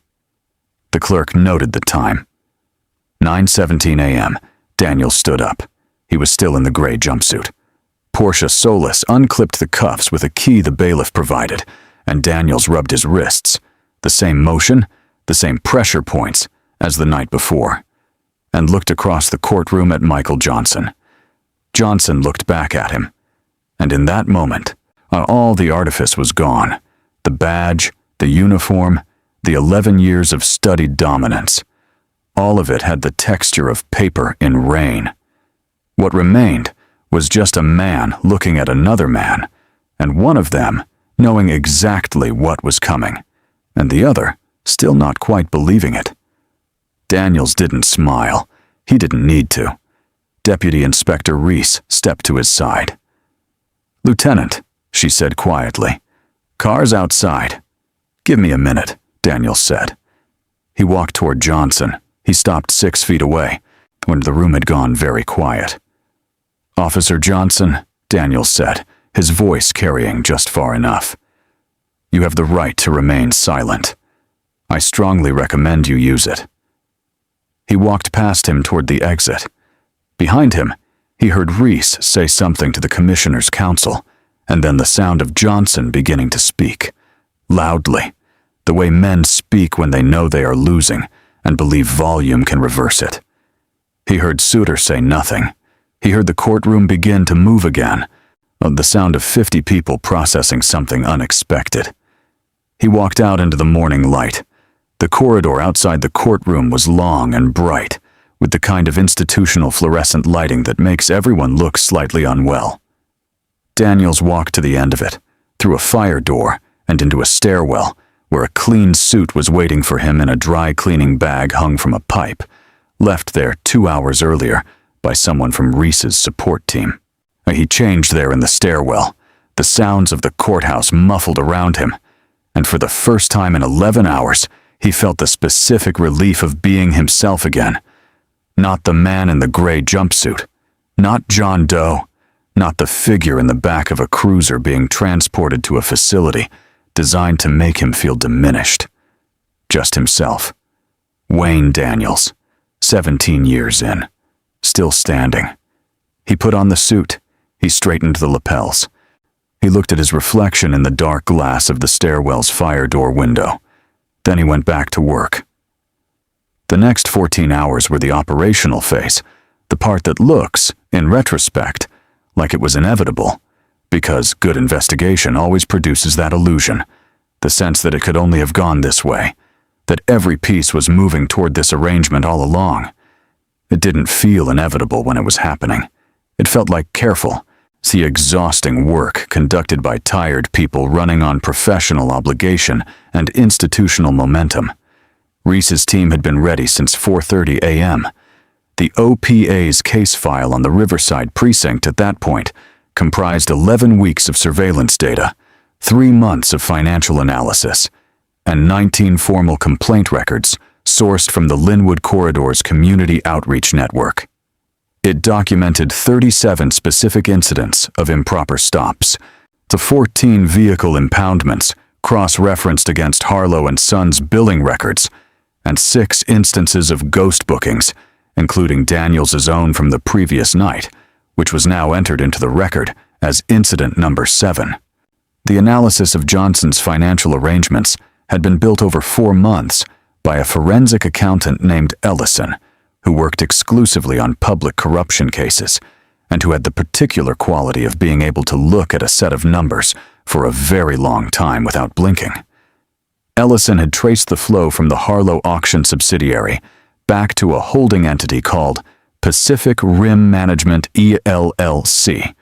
The clerk noted the time. 9:17 a.m. Daniels stood up. He was still in the gray jumpsuit. Portia Solis unclipped the cuffs with a key the bailiff provided, and Daniels rubbed his wrists. The same motion, the same pressure points as the night before, and looked across the courtroom at Michael Johnson. Johnson looked back at him, and in that moment, all the artifice was gone. The badge, the uniform, the 11 years of studied dominance. All of it had the texture of paper in rain. What remained was just a man looking at another man, and one of them knowing exactly what was coming, and the other still not quite believing it. Daniels didn't smile. He didn't need to. Deputy Inspector Reese stepped to his side. "Lieutenant," she said quietly, "car's outside." "Give me a minute," Daniels said. He walked toward Johnson, He stopped 6 feet away, when the room had gone very quiet. "Officer Johnson," Daniels said, his voice carrying just far enough. "You have the right to remain silent. I strongly recommend you use it." He walked past him toward the exit. Behind him, he heard Reese say something to the commissioner's counsel, and then the sound of Johnson beginning to speak, loudly, the way men speak when they know they are losing and believe volume can reverse it. He heard Suter say nothing. He heard the courtroom begin to move again, the sound of 50 people processing something unexpected. He walked out into the morning light. The corridor outside the courtroom was long and bright, with the kind of institutional fluorescent lighting that makes everyone look slightly unwell. Daniels walked to the end of it, through a fire door and into a stairwell, where a clean suit was waiting for him in a dry cleaning bag hung from a pipe, left there 2 hours earlier by someone from Reese's support team. He changed there in the stairwell, the sounds of the courthouse muffled around him, and for the first time in 11 hours, he felt the specific relief of being himself again. Not the man in the gray jumpsuit, not John Doe, not the figure in the back of a cruiser being transported to a facility designed to make him feel diminished. Just himself. Wayne Daniels, 17 years in, still standing. He put on the suit. He straightened the lapels. He looked at his reflection in the dark glass of the stairwell's fire door window. Then he went back to work. The next 14 hours were the operational phase, the part that looks, in retrospect, like it was inevitable, because good investigation always produces that illusion, the sense that it could only have gone this way, that every piece was moving toward this arrangement all along. It didn't feel inevitable when it was happening. It felt like careful, exhausting work conducted by tired people running on professional obligation and institutional momentum. Reese's team had been ready since 4:30 a.m. The OPA's case file on the Riverside Precinct at that point comprised 11 weeks of surveillance data, 3 months of financial analysis, and 19 formal complaint records sourced from the Linwood Corridor's Community Outreach Network. It documented 37 specific incidents of improper stops, to 14 vehicle impoundments cross-referenced against Harlow and Sons' billing records, and 6 instances of ghost bookings, including Daniels' own from the previous night, which was now entered into the record as incident number 7. The analysis of Johnson's financial arrangements had been built over 4 months by a forensic accountant named Ellison, who worked exclusively on public corruption cases, and who had the particular quality of being able to look at a set of numbers for a very long time without blinking. Ellison had traced the flow from the Harlow auction subsidiary back to a holding entity called Pacific Rim Management ELLC,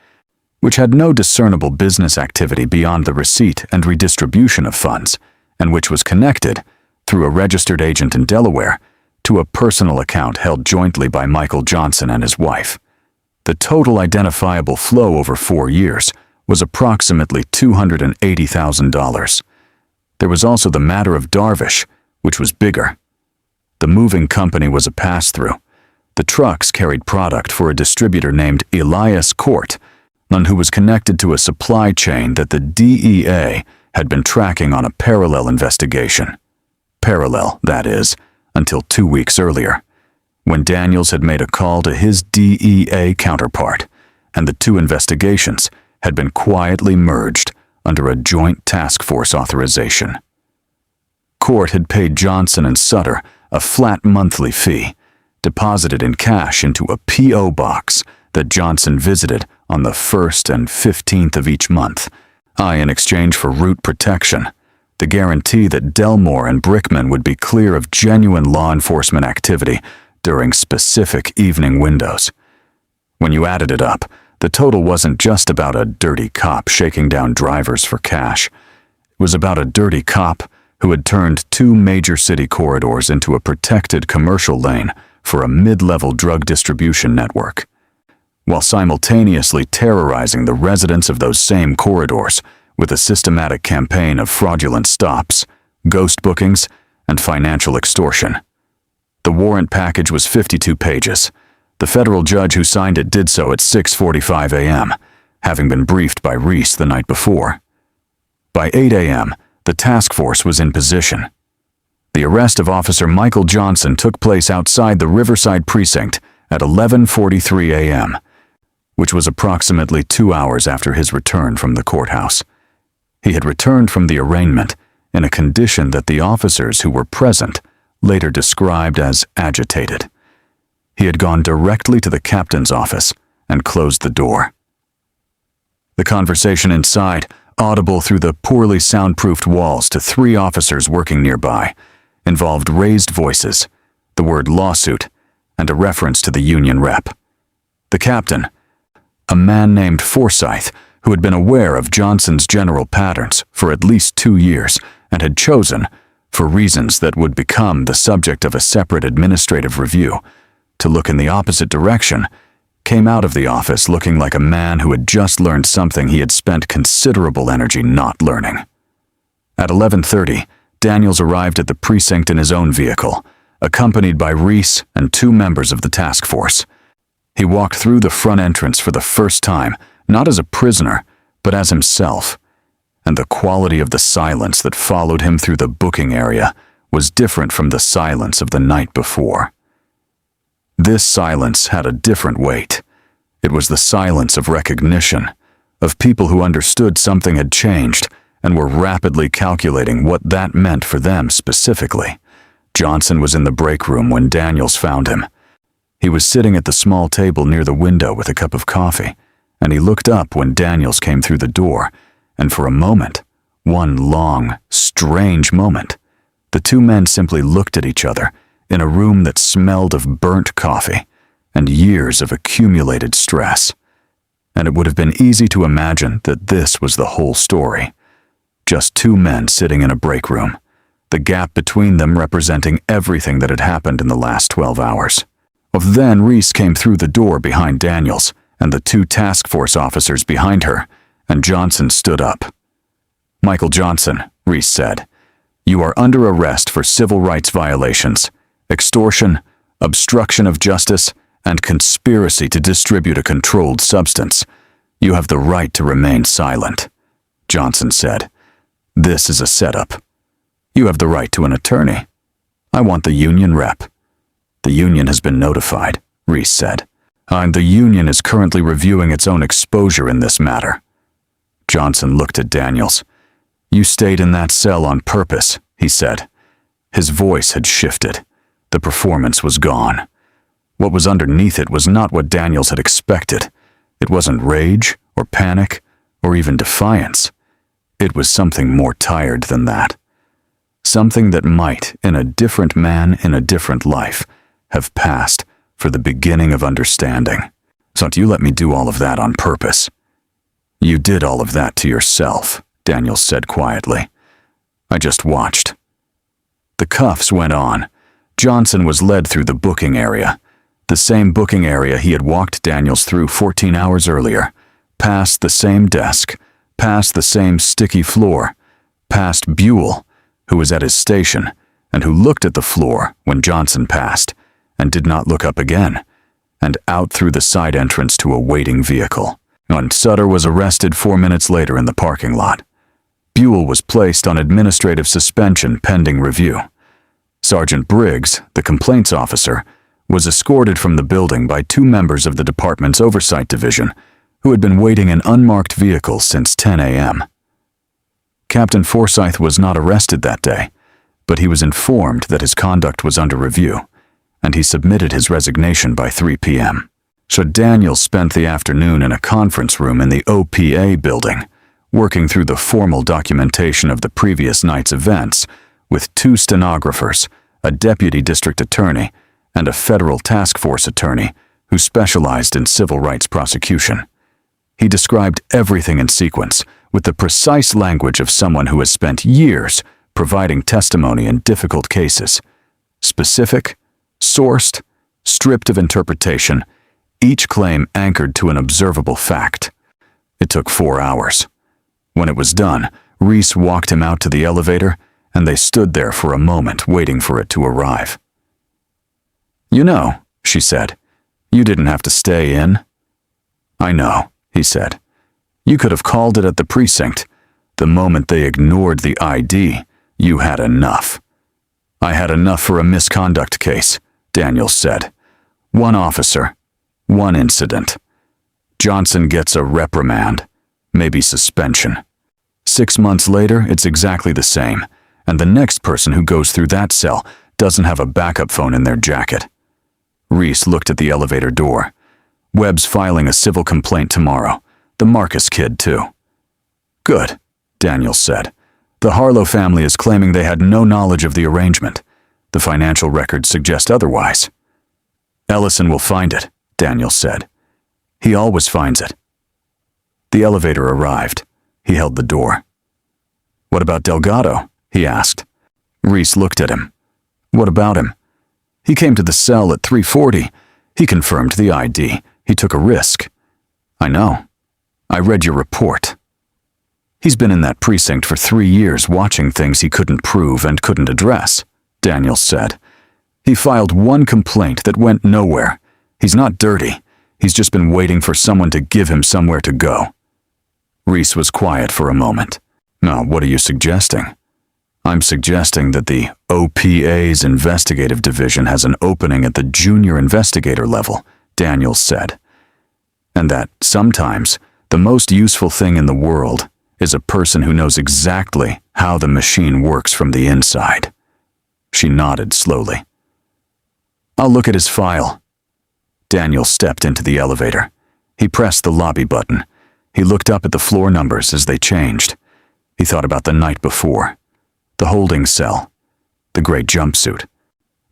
which had no discernible business activity beyond the receipt and redistribution of funds, and which was connected, through a registered agent in Delaware, to a personal account held jointly by Michael Johnson and his wife. The total identifiable flow over 4 years was approximately $280,000. There was also the matter of Darvish, which was bigger. The moving company was a pass-through. The trucks carried product for a distributor named Elias Court, one who was connected to a supply chain that the DEA had been tracking on a parallel investigation. Parallel, that is, until 2 weeks earlier, when Daniels had made a call to his DEA counterpart, and the 2 investigations had been quietly merged under a joint task force authorization. Court had paid Johnson and Sutter a flat monthly fee, deposited in cash into a P.O. box that Johnson visited on the 1st and 15th of each month, in exchange for route protection, the guarantee that Delmore and Brickman would be clear of genuine law enforcement activity during specific evening windows. When you added it up, the total wasn't just about a dirty cop shaking down drivers for cash. It was about a dirty cop who had turned 2 major city corridors into a protected commercial lane for a mid-level drug distribution network, while simultaneously terrorizing the residents of those same corridors with a systematic campaign of fraudulent stops, ghost bookings, and financial extortion. The warrant package was 52 pages. The federal judge who signed it did so at 6:45 a.m., having been briefed by Reese the night before. By 8 a.m., the task force was in position. The arrest of Officer Michael Johnson took place outside the Riverside Precinct at 11:43 a.m., which was approximately 2 hours after his return from the courthouse. He had returned from the arraignment in a condition that the officers who were present later described as agitated. He had gone directly to the captain's office and closed the door. The conversation inside, audible through the poorly soundproofed walls to 3 officers working nearby, involved raised voices, the word lawsuit, and a reference to the union rep. The captain, a man named Forsyth, who had been aware of Johnson's general patterns for at least 2 years and had chosen, for reasons that would become the subject of a separate administrative review, to look in the opposite direction, came out of the office looking like a man who had just learned something he had spent considerable energy not learning. At 11:30, Daniels arrived at the precinct in his own vehicle, accompanied by Reese and 2 members of the task force. He walked through the front entrance for the first time, not as a prisoner, but as himself, and the quality of the silence that followed him through the booking area was different from the silence of the night before. This silence had a different weight. It was the silence of recognition, of people who understood something had changed and were rapidly calculating what that meant for them specifically. Johnson was in the break room when Daniels found him. He was sitting at the small table near the window with a cup of coffee, and he looked up when Daniels came through the door, and for a moment, one long, strange moment, the 2 men simply looked at each other in a room that smelled of burnt coffee and years of accumulated stress. And it would have been easy to imagine that this was the whole story. Just 2 men sitting in a break room, the gap between them representing everything that had happened in the last 12 hours. Then Reese came through the door behind Daniels and the 2 task force officers behind her, and Johnson stood up. "Michael Johnson," Reese said, "you are under arrest for civil rights violations, extortion, obstruction of justice, and conspiracy to distribute a controlled substance. You have the right to remain silent." Johnson said, "This is a setup. You have the right to an attorney. I want the union rep." "The union has been notified," Reese said. "And the union is currently reviewing its own exposure in this matter." Johnson looked at Daniels. "You stayed in that cell on purpose," he said. His voice had shifted. The performance was gone. What was underneath it was not what Daniels had expected. It wasn't rage or panic or even defiance. It was something more tired than that. Something that might, in a different man in a different life, have passed for the beginning of understanding. "So you let me do all of that on purpose?" "You did all of that to yourself," Daniels said quietly. "I just watched." The cuffs went on. Johnson was led through the booking area, the same booking area he had walked Daniels through 14 hours earlier, past the same desk, past the same sticky floor, past Buell, who was at his station and who looked at the floor when Johnson passed and did not look up again, and out through the side entrance to a waiting vehicle. And Sutter was arrested 4 minutes later in the parking lot. Buell was placed on administrative suspension pending review. Sergeant Briggs, the complaints officer, was escorted from the building by 2 members of the department's oversight division who had been waiting in unmarked vehicles since 10 a.m. Captain Forsyth was not arrested that day, but he was informed that his conduct was under review, and he submitted his resignation by 3 p.m. So Daniels spent the afternoon in a conference room in the OPA building, working through the formal documentation of the previous night's events with 2 stenographers, a deputy district attorney, and a federal task force attorney who specialized in civil rights prosecution. He described everything in sequence with the precise language of someone who has spent years providing testimony in difficult cases. Specific, sourced, stripped of interpretation, each claim anchored to an observable fact. It took 4 hours. When it was done, Reese walked him out to the elevator, and they stood there for a moment waiting for it to arrive. "You know," she said, "you didn't have to stay in." "I know," he said. "You could have called it at the precinct. The moment they ignored the ID, you had enough." "I had enough for a misconduct case," Daniels said. "One officer, one incident. Johnson gets a reprimand, maybe suspension. 6 months later, it's exactly the same, and the next person who goes through that cell doesn't have a backup phone in their jacket." Reese looked at the elevator door. "Webb's filing a civil complaint tomorrow. The Marcus kid, too." "Good," Daniels said. "The Harlow family is claiming they had no knowledge of the arrangement. The financial records suggest otherwise." "Ellison will find it," Daniels said. "He always finds it." The elevator arrived. He held the door. "What about Delgado?" he asked. Reese looked at him. "What about him?" "He came to the cell at 3:40. He confirmed the ID. He took a risk." "I know. I read your report." "He's been in that precinct for 3 years watching things he couldn't prove and couldn't address," Daniels said. "He filed one complaint that went nowhere. He's not dirty. He's just been waiting for someone to give him somewhere to go." Reese was quiet for a moment. "Now, what are you suggesting?" "I'm suggesting that the OPA's investigative division has an opening at the junior investigator level," Daniels said. "And that sometimes the most useful thing in the world is a person who knows exactly how the machine works from the inside." She nodded slowly. "I'll look at his file." Daniel stepped into the elevator. He pressed the lobby button. He looked up at the floor numbers as they changed. He thought about the night before. The holding cell. The gray jumpsuit.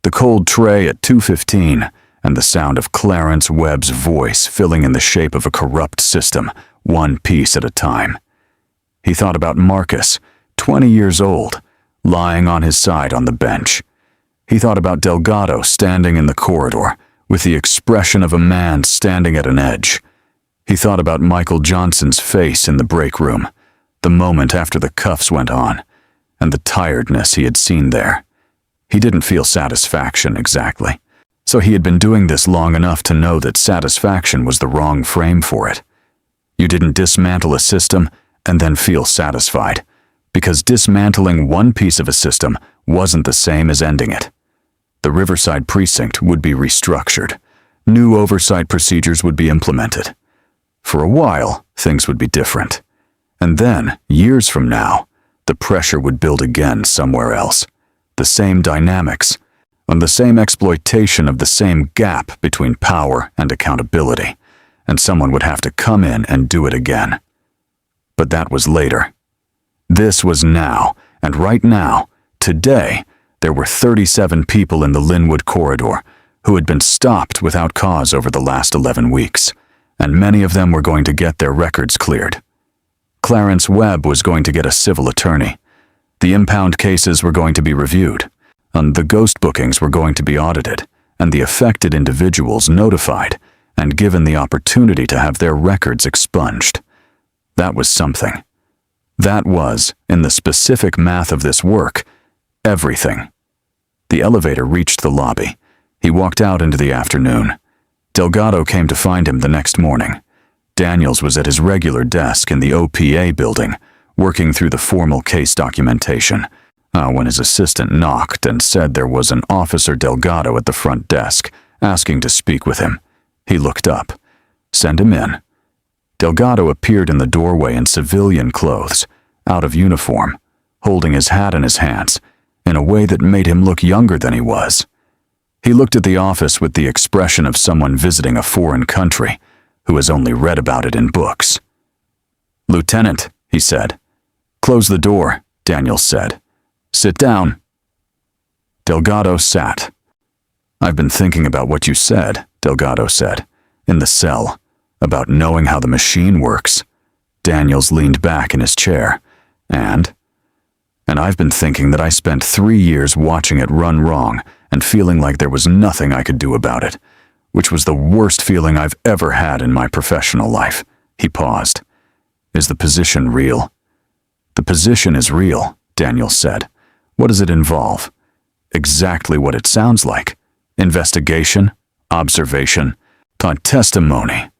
The cold tray at 2:15, and the sound of Clarence Webb's voice filling in the shape of a corrupt system, one piece at a time. He thought about Marcus, 20 years old, lying on his side on the bench. He thought about Delgado standing in the corridor, with the expression of a man standing at an edge. He thought about Michael Johnson's face in the break room, the moment after the cuffs went on, and the tiredness he had seen there. He didn't feel satisfaction exactly, so he had been doing this long enough to know that satisfaction was the wrong frame for it. You didn't dismantle a system and then feel satisfied, because dismantling one piece of a system wasn't the same as ending it. The Riverside Precinct would be restructured. New oversight procedures would be implemented. For a while, things would be different. And then, years from now, the pressure would build again somewhere else. The same dynamics, and the same exploitation of the same gap between power and accountability, and someone would have to come in and do it again. But that was later. This was now, and right now, today, there were 37 people in the Linwood corridor who had been stopped without cause over the last 11 weeks, and many of them were going to get their records cleared. Clarence Webb was going to get a civil attorney. The impound cases were going to be reviewed, and the ghost bookings were going to be audited, and the affected individuals notified and given the opportunity to have their records expunged. That was something. That was, in the specific math of this work, everything. The elevator reached the lobby. He walked out into the afternoon. Delgado came to find him the next morning. Daniels was at his regular desk in the OPA building, working through the formal case documentation, when his assistant knocked and said there was an Officer Delgado at the front desk, asking to speak with him. He looked up. "Send him in." Delgado appeared in the doorway in civilian clothes, out of uniform, holding his hat in his hands, in a way that made him look younger than he was. He looked at the office with the expression of someone visiting a foreign country, who has only read about it in books. "Lieutenant," he said. "Close the door," Daniels said. "Sit down." Delgado sat. "I've been thinking about what you said," Delgado said, "in the cell, about knowing how the machine works." Daniels leaned back in his chair, and I've been thinking that I spent 3 years watching it run wrong and feeling like there was nothing I could do about it, which was the worst feeling I've ever had in my professional life." He paused. "Is the position real?" "The position is real," Daniels said. "What does it involve?" "Exactly what it sounds like. Investigation, observation, testimony.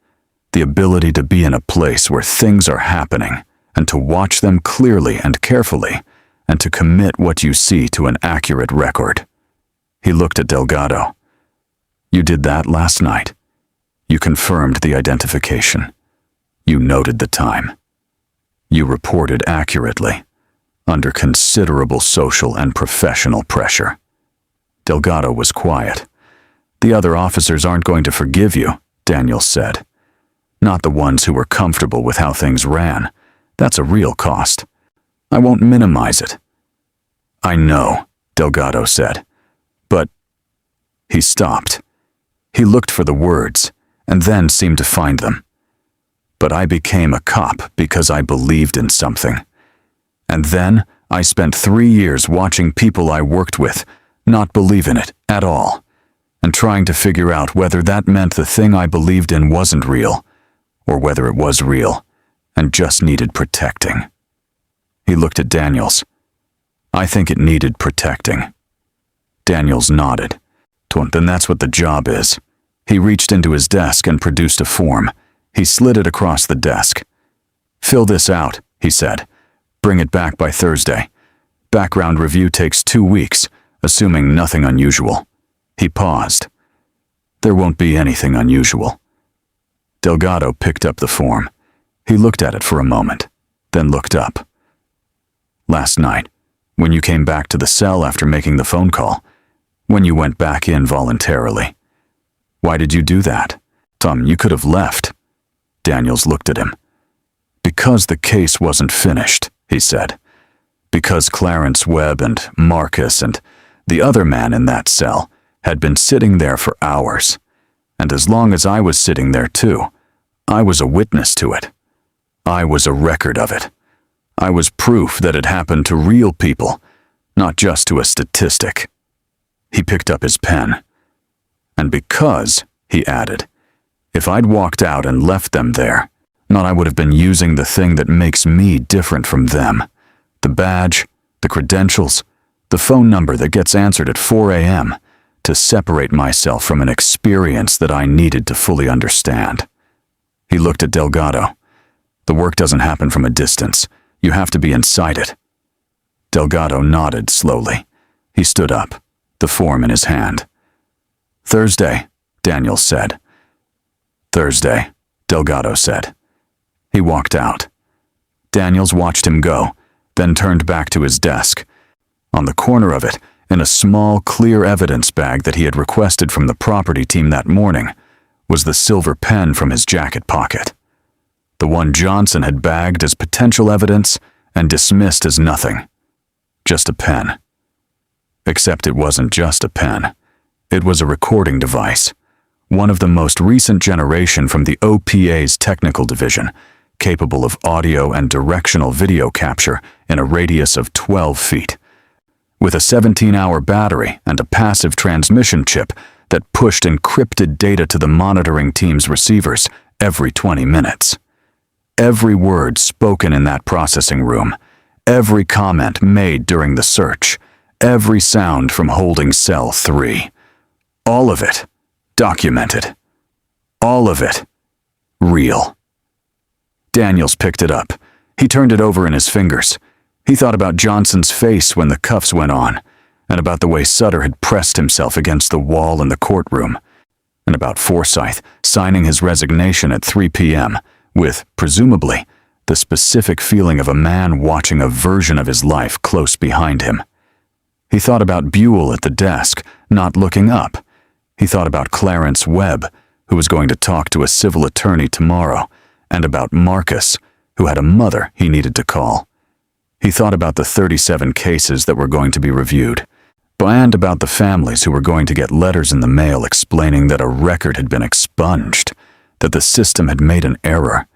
The ability to be in a place where things are happening and to watch them clearly and carefully and to commit what you see to an accurate record. He looked at Delgado. You did that last night. You confirmed the identification. You noted the time. You reported accurately, under considerable social and professional pressure. Delgado was quiet. The other officers aren't going to forgive you, Daniels said. Not the ones who were comfortable with how things ran. That's a real cost. I won't minimize it. I know, Delgado said. But he stopped. He looked for the words, and then seemed to find them. But I became a cop because I believed in something. And then I spent 3 years watching people I worked with not believe in it at all, and trying to figure out whether that meant the thing I believed in wasn't real, or whether it was real and just needed protecting. He looked at Daniels. I think it needed protecting. Daniels nodded. Then that's what the job is. He reached into his desk and produced a form. He slid it across the desk. Fill this out, he said. Bring it back by Thursday. Background review takes 2 weeks, assuming nothing unusual. He paused. There won't be anything unusual. Delgado picked up the form. He looked at it for a moment, then looked up. Last night, when you came back to the cell after making the phone call, when you went back in voluntarily. Why did you do that? Tom, you could have left. Daniels looked at him. Because the case wasn't finished, he said. Because Clarence Webb and Marcus and the other man in that cell had been sitting there for hours. And as long as I was sitting there too, I was a witness to it. I was a record of it. I was proof that it happened to real people, not just to a statistic. He picked up his pen. And because, he added, if I'd walked out and left them there, not I would have been using the thing that makes me different from them. The badge, the credentials, the phone number that gets answered at 4 a.m., to separate myself from an experience that I needed to fully understand. He looked at Delgado. The work doesn't happen from a distance. You have to be inside it. Delgado nodded slowly. He stood up, the form in his hand. Thursday, Daniels said. Thursday, Delgado said. He walked out. Daniels watched him go, then turned back to his desk. On the corner of it, in a small, clear evidence bag that he had requested from the property team that morning, was the silver pen from his jacket pocket. The one Johnson had bagged as potential evidence and dismissed as nothing. Just a pen. Except it wasn't just a pen. It was a recording device, one of the most recent generation from the OPA's technical division, capable of audio and directional video capture in a radius of 12 feet. With a 17-hour battery and a passive transmission chip that pushed encrypted data to the monitoring team's receivers every 20 minutes. Every word spoken in that processing room, every comment made during the search, every sound from holding cell 3. All of it documented. All of it real. Daniels picked it up. He turned it over in his fingers. He thought about Johnson's face when the cuffs went on, and about the way Sutter had pressed himself against the wall in the courtroom, and about Forsyth signing his resignation at 3 p.m., with, presumably, the specific feeling of a man watching a version of his life close behind him. He thought about Buell at the desk, not looking up. He thought about Clarence Webb, who was going to talk to a civil attorney tomorrow, and about Marcus, who had a mother he needed to call. He thought about the 37 cases that were going to be reviewed, and about the families who were going to get letters in the mail explaining that a record had been expunged, that the system had made an error,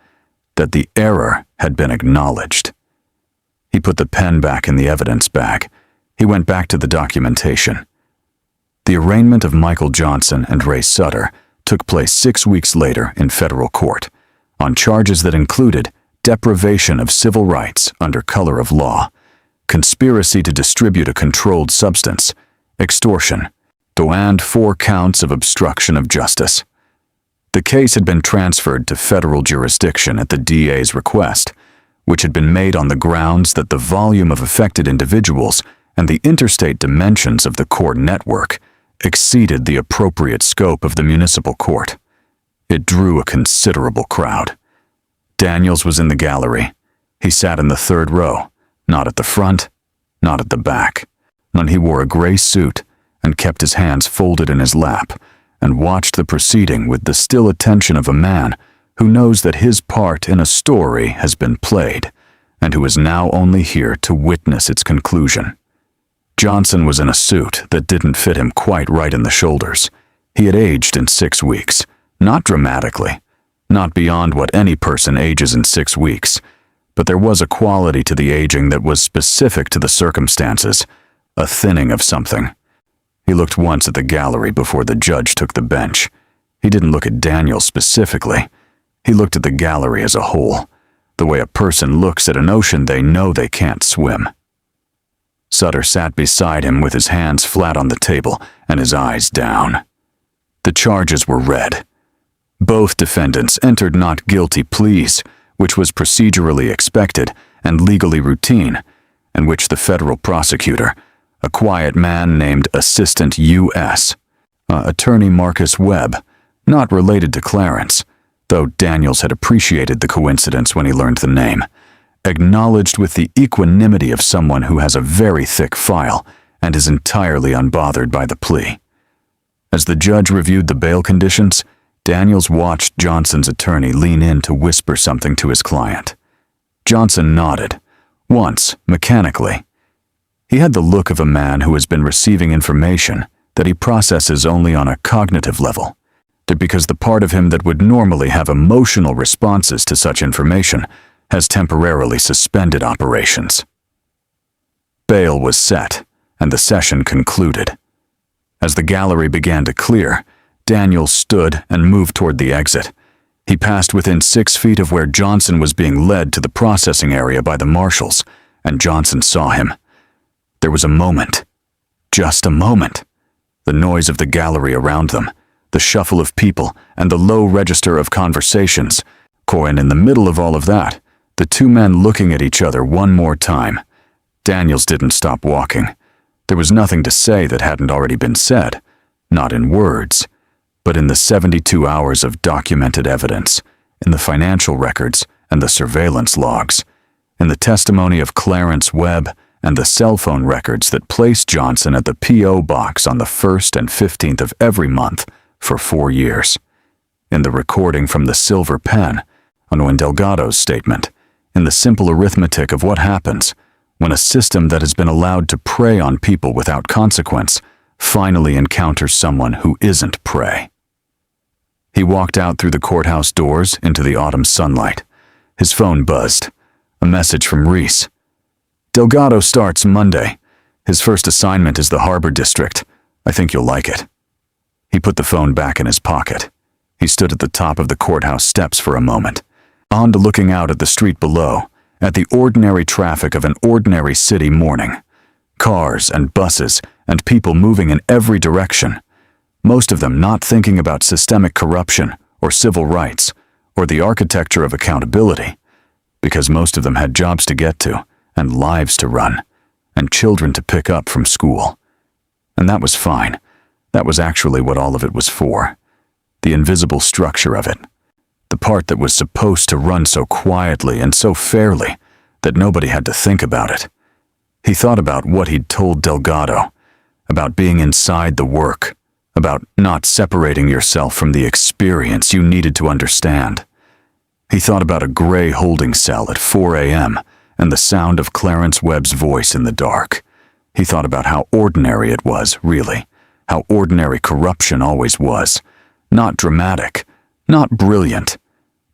that the error had been acknowledged. He put the pen back in the evidence bag. He went back to the documentation. The arraignment of Michael Johnson and Ray Sutter took place 6 weeks later in federal court, on charges that included deprivation of civil rights under color of law, conspiracy to distribute a controlled substance, extortion, and 4 counts of obstruction of justice. The case had been transferred to federal jurisdiction at the DA's request, which had been made on the grounds that the volume of affected individuals and the interstate dimensions of the court network exceeded the appropriate scope of the municipal court. It drew a considerable crowd. Daniels was in the gallery. He sat in the 3rd row, not at the front, not at the back, and he wore a gray suit and kept his hands folded in his lap and watched the proceeding with the still attention of a man who knows that his part in a story has been played and who is now only here to witness its conclusion. Johnson was in a suit that didn't fit him quite right in the shoulders. He had aged in 6 weeks, not dramatically, not beyond what any person ages in 6 weeks, but there was a quality to the aging that was specific to the circumstances, a thinning of something. He looked once at the gallery before the judge took the bench. He didn't look at Daniel specifically. He looked at the gallery as a whole, the way a person looks at an ocean they know they can't swim. Sutter sat beside him with his hands flat on the table and his eyes down. The charges were read. Both defendants entered not guilty pleas, which was procedurally expected and legally routine, and which the federal prosecutor, a quiet man named Assistant U.S., Attorney Marcus Webb, not related to Clarence, though Daniels had appreciated the coincidence when he learned the name, acknowledged with the equanimity of someone who has a very thick file and is entirely unbothered by the plea. As the judge reviewed the bail conditions, Daniels watched Johnson's attorney lean in to whisper something to his client. Johnson nodded, once, mechanically. He had the look of a man who has been receiving information that he processes only on a cognitive level, that because the part of him that would normally have emotional responses to such information has temporarily suspended operations. Bail was set, and the session concluded. As the gallery began to clear, Daniels stood and moved toward the exit. He passed within 6 feet of where Johnson was being led to the processing area by the marshals, and Johnson saw him. There was a moment. Just a moment. The noise of the gallery around them, the shuffle of people, and the low register of conversations. And in the middle of all of that, the 2 men looking at each other one more time. Daniels didn't stop walking. There was nothing to say that hadn't already been said, not in words, but in the 72 hours of documented evidence, in the financial records and the surveillance logs, in the testimony of Clarence Webb and the cell phone records that placed Johnson at the P.O. box on the 1st and 15th of every month for 4 years, in the recording from the silver pen on Juan Delgado's statement, in the simple arithmetic of what happens when a system that has been allowed to prey on people without consequence finally encounters someone who isn't prey. He walked out through the courthouse doors into the autumn sunlight. His phone buzzed. A message from Reese. Delgado starts Monday. His first assignment is the Harbor District. I think you'll like it. He put the phone back in his pocket. He stood at the top of the courthouse steps for a moment, on to looking out at the street below, at the ordinary traffic of an ordinary city morning. Cars and buses and people moving in every direction, most of them not thinking about systemic corruption or civil rights or the architecture of accountability, because most of them had jobs to get to and lives to run and children to pick up from school. And that was fine. That was actually what all of it was for. The invisible structure of it. The part that was supposed to run so quietly and so fairly that nobody had to think about it. He thought about what he'd told Delgado, about being inside the work, about not separating yourself from the experience you needed to understand. He thought about a gray holding cell at 4 a.m. and the sound of Clarence Webb's voice in the dark. He thought about how ordinary it was, really, how ordinary corruption always was. Not dramatic, not brilliant,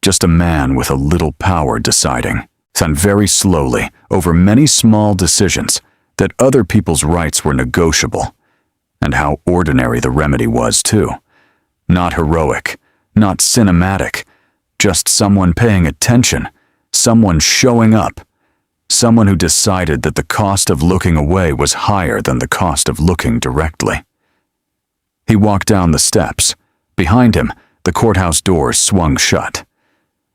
just a man with a little power deciding, and very slowly, over many small decisions, that other people's rights were negotiable. And how ordinary the remedy was, too. Not heroic, not cinematic, just someone paying attention, someone showing up, someone who decided that the cost of looking away was higher than the cost of looking directly. He walked down the steps. Behind him, the courthouse doors swung shut.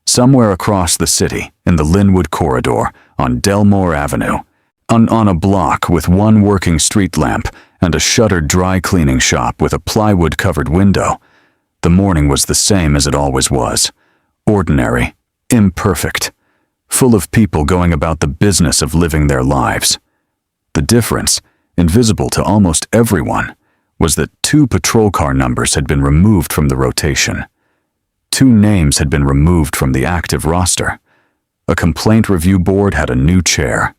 Somewhere across the city, in the Linwood Corridor, on Delmore Avenue, on a block with one working street lamp and a shuttered dry cleaning shop with a plywood-covered window, the morning was the same as it always was. Ordinary, imperfect, full of people going about the business of living their lives. The difference, invisible to almost everyone, was that 2 patrol car numbers had been removed from the rotation. 2 names had been removed from the active roster. A complaint review board had a new chair.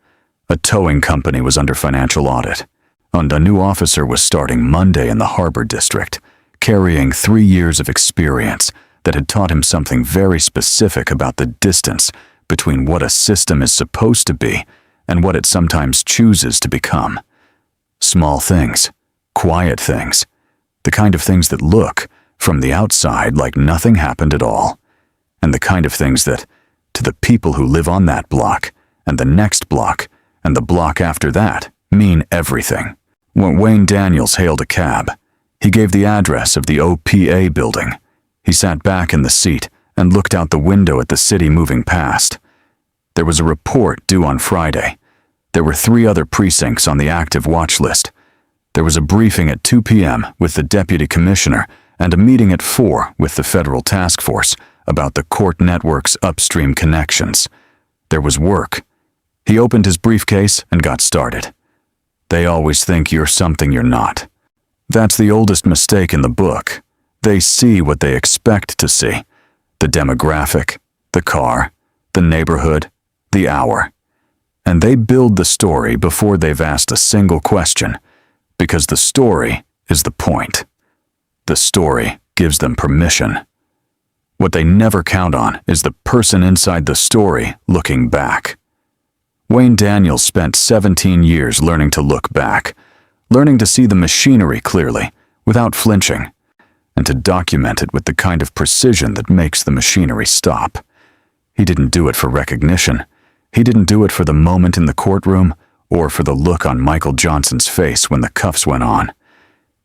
A towing company was under financial audit. And a new officer was starting Monday in the Harbor District, carrying 3 years of experience that had taught him something very specific about the distance between what a system is supposed to be and what it sometimes chooses to become. Small things, quiet things, the kind of things that look, from the outside, like nothing happened at all, and the kind of things that, to the people who live on that block, and the next block, and the block after that, mean everything. When Wayne Daniels hailed a cab, he gave the address of the OPA building. He sat back in the seat and looked out the window at the city moving past. There was a report due on Friday. There were 3 other precincts on the active watch list. There was a briefing at 2 p.m. with the deputy commissioner and a meeting at 4 with the federal task force about the court network's upstream connections. There was work. He opened his briefcase and got started. They always think you're something you're not. That's the oldest mistake in the book. They see what they expect to see. The demographic, the car, the neighborhood, the hour. And they build the story before they've asked a single question, because the story is the point. The story gives them permission. What they never count on is the person inside the story looking back. Wayne Daniels spent 17 years learning to look back, learning to see the machinery clearly, without flinching, and to document it with the kind of precision that makes the machinery stop. He didn't do it for recognition. He didn't do it for the moment in the courtroom or for the look on Michael Johnson's face when the cuffs went on.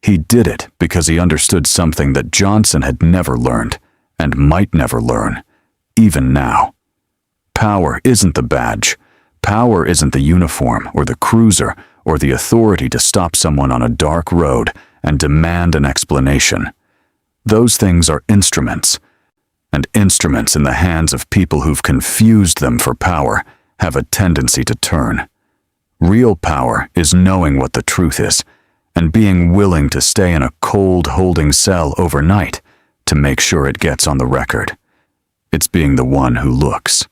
He did it because he understood something that Johnson had never learned and might never learn, even now. Power isn't the badge. Power isn't the uniform or the cruiser or the authority to stop someone on a dark road and demand an explanation. Those things are instruments, and instruments in the hands of people who've confused them for power have a tendency to turn. Real power is knowing what the truth is and being willing to stay in a cold holding cell overnight to make sure it gets on the record. It's being the one who looks.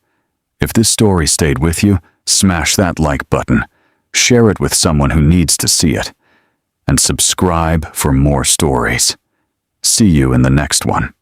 If this story stayed with you, smash that like button, share it with someone who needs to see it, and subscribe for more stories. See you in the next one.